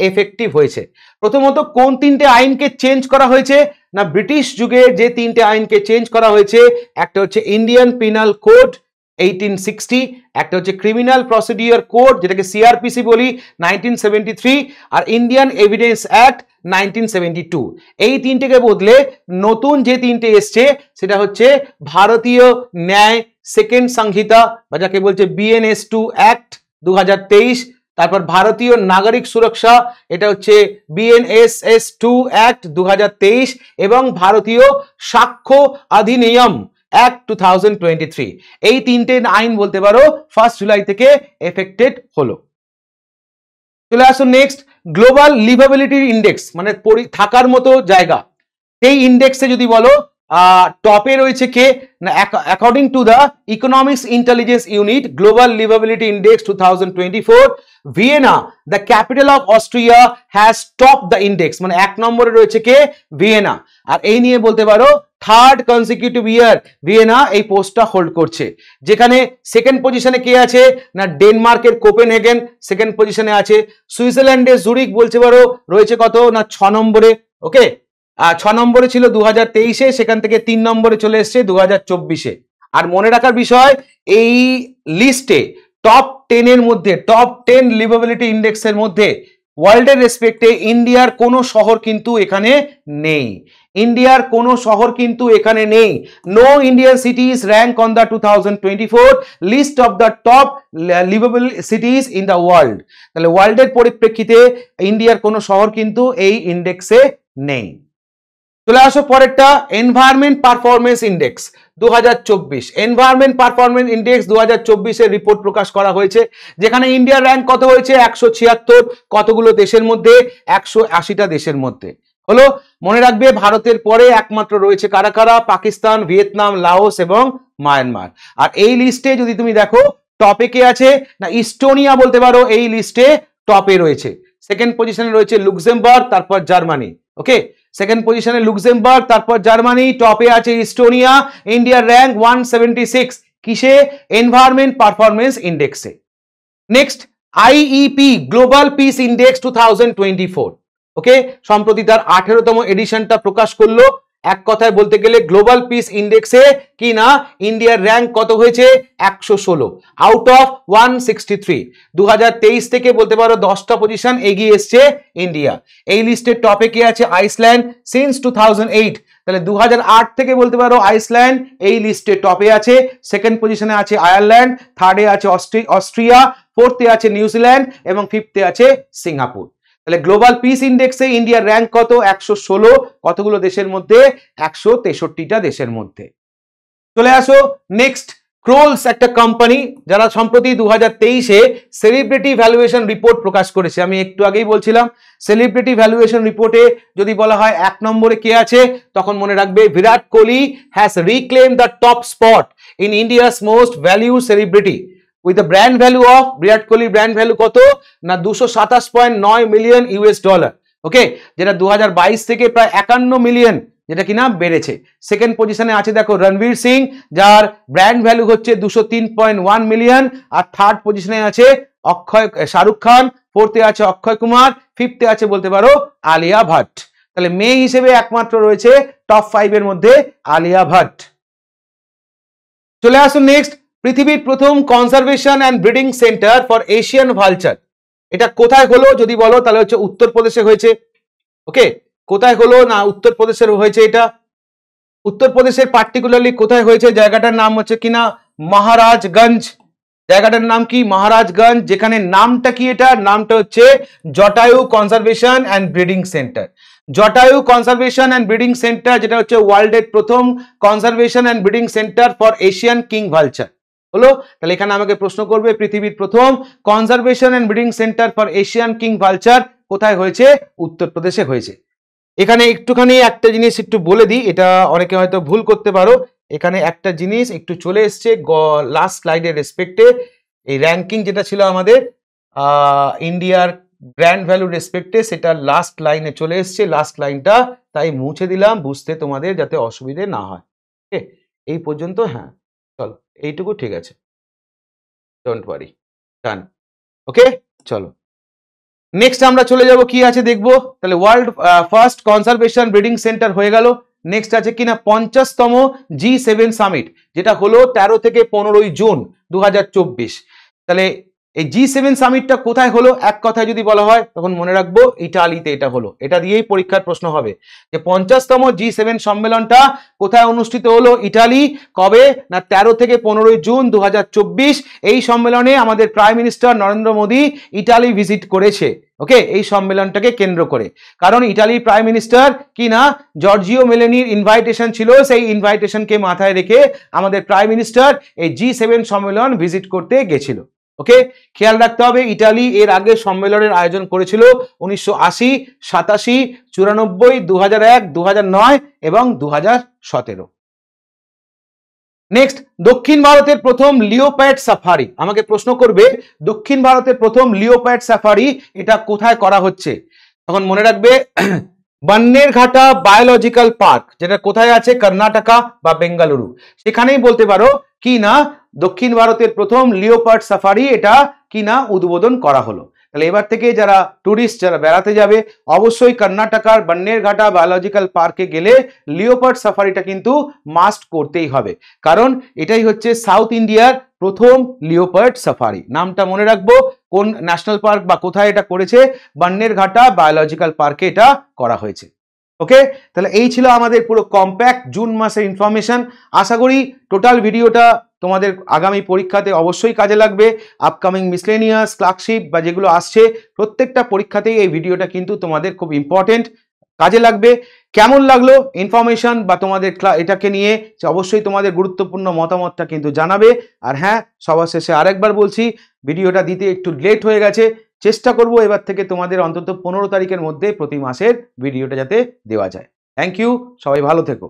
এফেক্টিভ হয়েছে। প্রথমত কোন 3টে আইনকে চেঞ্জ করা হয়েছে না, ব্রিটিশ যুগে যে 3টে আইনকে চেঞ্জ করা হয়েছে, একটা হচ্ছে ইন্ডিয়ান পিনাল কোড 1860, একটা হচ্ছে ক্রিমিনাল প্রসিডিওর কোড যেটাকে সিআরপিসি বলি 1973, আর ইন্ডিয়ান এভিডেন্স অ্যাক্ট 1972। এই 3টেকে বদলে নতুন যে 3টে এসছে সেটা হচ্ছে ভারতীয় ন্যায় সেকেন্ড সংহিতা বা যাকে বলছে BNS2 অ্যাক্ট 2023, তারপর ভারতীয় নাগরিক সুরক্ষা এটা হচ্ছে BNSS2 অ্যাক্ট 2023, এবং ভারতীয় সাক্ষ্য অধিনিয়ম অ্যাক্ট 2023। এই 3টে আইন বলতে পারো 1 জুলাই থেকে এফেক্টেড হলো। চলে আসুন নেক্সট, গ্লোবাল লিভাবিলিটি ইন্ডেক্স মানে থাকার মতো জায়গা। এই ইন্ডেক্সে যদি বলো টপে রয়েছে কে না, according to the economics intelligence unit global liveability index 2024, Vienna the capital of Austria has top the index, মানে 1 নম্বরে রয়েছে কে, ভিয়েনা। আর এই নিয়ে বলতে পারো থার্ড কনসিকিউটিভ ইয়ার ভিয়েনা এই পোস্টটা হোল্ড করছে। যেখানে সেকেন্ড পজিশনে কে আছে না, ডেনমার্কের কোপেনহেগেন সেকেন্ড পজিশনে আছে। সুইজারল্যান্ডের জুরিক বলতে পারো রয়েছে কত না, 6 নম্বরে। ওকে, 6 নম্বরে ছিল 2023-এ, সেখান থেকে 3 নম্বরে চলে এসছে 2024-এ। আর মনে রাখার বিষয়, এই লিস্টে টপ 10 এর মধ্যে, টপ 10 লিভাবিলিটি ইন্ডেক্সের মধ্যে ওয়ার্ল্ডের রেসপেক্টে ইন্ডিয়ার কোনো শহর কিন্তু এখানে নেই। ইন্ডিয়ার কোনো শহর কিন্তু এখানে নেই। No Indian cities rank on the 2024 list of the top liveable cities in the world. তাহলে ওয়ার্ল্ডের পরিপ্রেক্ষিতে ইন্ডিয়ার কোনো শহর কিন্তু এই ইন্ডেক্সে নেই। চলে আসো পরেরটা, environment performance index 2024। Environment performance index 2024 এর রিপোর্ট প্রকাশ করা হয়েছে, যেখানে ইন্ডিয়ার র্যাঙ্ক কত হয়েছে 176, কতগুলো দেশের মধ্যে 180টা দেশের মধ্যে হলো। মনে রাখবে ভারতের পরে একমাত্র রয়েছে কারা কারা, পাকিস্তান, ভিয়েতনাম, লাওস এবং মায়ানমার। আর এই লিস্টে যদি তুমি দেখো টপে কে আছে না, ইস্টোনিয়া বলতে পারো এই লিস্টে টপে রয়েছে। সেকেন্ড পজিশনে রয়েছে লুক্সেমবার্গ, তারপর জার্মানি। ওকে, সেকেন্ড পজিশনে লুক্সেমবার্গ, তারপর জার্মানি, টপে আছে ইস্টোনিয়া। ইন্ডিয়ার র্যাঙ্ক 176 কিসে, এনভায়রনমেন্ট পারফরমেন্স ইন্ডেক্সে। Next, IEP global peace index 2024। Okay, সম্প্রতি তার 18তম এডিশনটা প্রকাশ করলো। এক কথায় বলতে গেলে গ্লোবাল পিস ইন্ডেক্সে কি না ইন্ডিয়ার র্যাঙ্ক কত হয়েছে 116 আউট অফ 163। 2023 থেকে বলতে পারো 10টা পজিশন এগিয়ে এসছে ইন্ডিয়া। এই লিস্টের টপে কে আছে, আইসল্যান্ড সিন্স 2008। তাহলে 2008 থেকে বলতে পারো আইসল্যান্ড এই লিস্টে টপে আছে। সেকেন্ড পজিশনে আছে আয়ারল্যান্ড, থার্ডে আছে অস্ট্রিয়া, ফোর্থে আছে নিউজিল্যান্ড এবং ফিফথে আছে সিঙ্গাপুর। তাহলে গ্লোবাল পিস ইন্ডেক্সে ইন্ডিয়ার র্যাঙ্ক কত 116, কতগুলো দেশের মধ্যে 163টা দেশের মধ্যে। চলে আসো নেক্সট, ক্রোলস একটা কোম্পানি যারা সম্প্রতি 2023-এ সেলিব্রিটি ভ্যালুয়েশন রিপোর্ট প্রকাশ করেছে। আমি একটু আগেই বলছিলাম সেলিব্রিটি ভ্যালুয়েশন রিপোর্টে যদি বলা হয় 1 নম্বরে কে আছে, তখন মনে রাখবে Virat Kohli has reclaim the top spot in India's most value celebrity with the brand value of, Virat কোহলির ব্র্যান্ড ভ্যালু কত না 227.9 মিলিয়ন ইউএস ডলার। ওকে, যেটা 2022 থেকে প্রায় 51 মিলিয়ন, যেটা কিনা বেড়েছে। সেকেন্ড পজিশনে আছে দেখো রণবীর সিং, যার ব্র্যান্ড ভ্যালু হচ্ছে 203.1 মিলিয়ন। আর থার্ড পজিশনে আছে শাহরুখ খান, ফোর্থে আছে অক্ষয় কুমার, ফিফথে আছে বলতে পারো আলিয়া ভাট। তাহলে মেয়ে হিসেবে একমাত্র রয়েছে টপ 5 এর মধ্যে আলিয়া ভাট। চলে আসুন নেক্সট, পৃথিবীর প্রথম conservation and breeding centre for Asian vulture. এটা কোথায় হলো যদি বলো তাহলে হচ্ছে উত্তরপ্রদেশে হয়েছে। ওকে, কোথায় হলো না উত্তরপ্রদেশের হয়েছে। এটা উত্তরপ্রদেশের পার্টিকুলারলি কোথায় হয়েছে, জায়গাটার নাম হচ্ছে কিনা মহারাজগঞ্জ। জায়গাটার নাম কি মহারাজগঞ্জ, যেখানে নামটা কি, এটা নামটা হচ্ছে Jatayu conservation and breeding centre. Jatayu conservation and breeding centre, যেটা হচ্ছে ওয়ার্ল্ডের প্রথম conservation and breeding centre for Asian king vulture হলো। তাহলে এখানে আমাকে প্রশ্ন করবে পৃথিবীর প্রথম conservation and breeding centre for Asian king vulture কোথায় হয়েছে, উত্তরপ্রদেশে হয়েছে। এখানে একটুখানি একটা জিনিস একটু বলে দিই, এটা অনেকে হয়তো ভুল করতে পারো। এখানে একটা জিনিস একটু চলে এসছে লাস্ট স্লাইডের রেসপেক্টে, এই র্যাঙ্কিং যেটা ছিল আমাদের ইন্ডিয়ার ব্র্যান্ড ভ্যালু রেসপেক্টে, সেটা লাস্ট লাইনে চলে এসছে। লাস্ট লাইনটা তাই মুছে দিলাম বুঝতে তোমাদের যাতে অসুবিধে না হয়। ওকে, এই পর্যন্ত। হ্যাঁ চলো, এইটুকু ঠিক আছে, ডোন্ট ওয়ারি, ডান। ওকে, চলো নেক্সট আমরা চলে যাব কি আছে দেখবো। তাহলে world first conservation breeding centre হয়ে গেল। নেক্সট আছে কিনা 50তম G7 সামিট, যেটা হলো 13 থেকে 15 জুন 2024। তাহলে এই G7 সামিটটা কোথায় হলো, এক কথায় যদি বলা হয় তখন মনে রাখবো ইটালিতে এটা হলো। এটা দিয়েই পরীক্ষার প্রশ্ন হবে যে 50তম G7 সম্মেলনটা কোথায় অনুষ্ঠিত হলো, ইটালি। কবে না 13 থেকে 15 জুন 2024। এই সম্মেলনে আমাদের prime minister Narendra Modi Italy visit করেছে। ওকে, এই সম্মেলনটাকে কেন্দ্র করে, কারণ ইটালির প্রাইম মিনিস্টার কি না জর্জিও মেলোনির ইনভাইটেশন ছিল, সেই ইনভাইটেশনকে মাথায় রেখে আমাদের প্রাইম মিনিস্টার এই G7 সম্মেলন ভিজিট করতে গেছিল। ওকে, খেয়াল রাখতে হবে ইটালি এর আগে সম্মেলনের আয়োজন করেছিল 1980, 87, 94, 2001, 2009 এবং 2017। নেক্সট, দক্ষিণ ভারতের প্রথম লিওপ্যাড সাফারি। আমাকে প্রশ্ন করবে দক্ষিণ ভারতের প্রথম লিওপ্যাড সাফারি এটা কোথায় করা হচ্ছে, তখন মনে রাখবে বন্নেরঘাটা বায়োলজিক্যাল পার্ক, যেটা কোথায় আছে কর্ণাটকা বা বেঙ্গালুরু। সেখানেই বলতে পারো কি না দক্ষিণ ভারতের প্রথম লিওপার্ড সাফারি এটা কি না উদ্বোধন করা হলো। তাহলে এবার থেকে যারা টুরিস্ট যারা বেড়াতে যাবে অবশ্যই কর্ণাটকার বন্নেরঘাটা বায়োলজিক্যাল পার্কে গেলে লিওপার্ড সাফারিটা কিন্তু মাস্ট করতেই হবে, কারণ এটাই হচ্ছে সাউথ ইন্ডিয়ার প্রথম লিওপার্ড সাফারি। নামটা মনে রাখবো, কোন ন্যাশনাল পার্ক বা কোথায় এটা করেছে, বন্নেরঘাটা বায়োলজিক্যাল পার্কে এটা করা হয়েছে। ওকে, তাহলে এই ছিল আমাদের পুরো কম্প্যাক্ট জুন মাসের ইনফরমেশন। আশা করি টোটাল ভিডিওটা তোমাদের আগামী পরীক্ষাতে অবশ্যই কাজে লাগবে। আপকামিং মিসলেনিয়াস ক্লার্কশিপ বা যেগুলো আসছে প্রত্যেকটা পরীক্ষাতেই এই ভিডিওটা কিন্তু তোমাদের খুব ইম্পর্টেন্ট। কাজে লাগবে। কেমন লাগলো ইনফরমেশন বা তোমাদের এটাকে নিয়ে অবশ্যই তোমাদের গুরুত্বপূর্ণ মতামতটা কিন্তু জানাবে। আর হ্যাঁ, সবার শেষে আরেকবার বলছি, ভিডিওটা দিতে একটু লেট হয়ে গেছে, চেষ্টা করব এবার থেকে তোমাদের অন্তত 15 তারিখের মধ্যে প্রতি মাসের ভিডিওটা যাতে দেওয়া যায়। থ্যাংক ইউ, সবাই ভালো থেকো।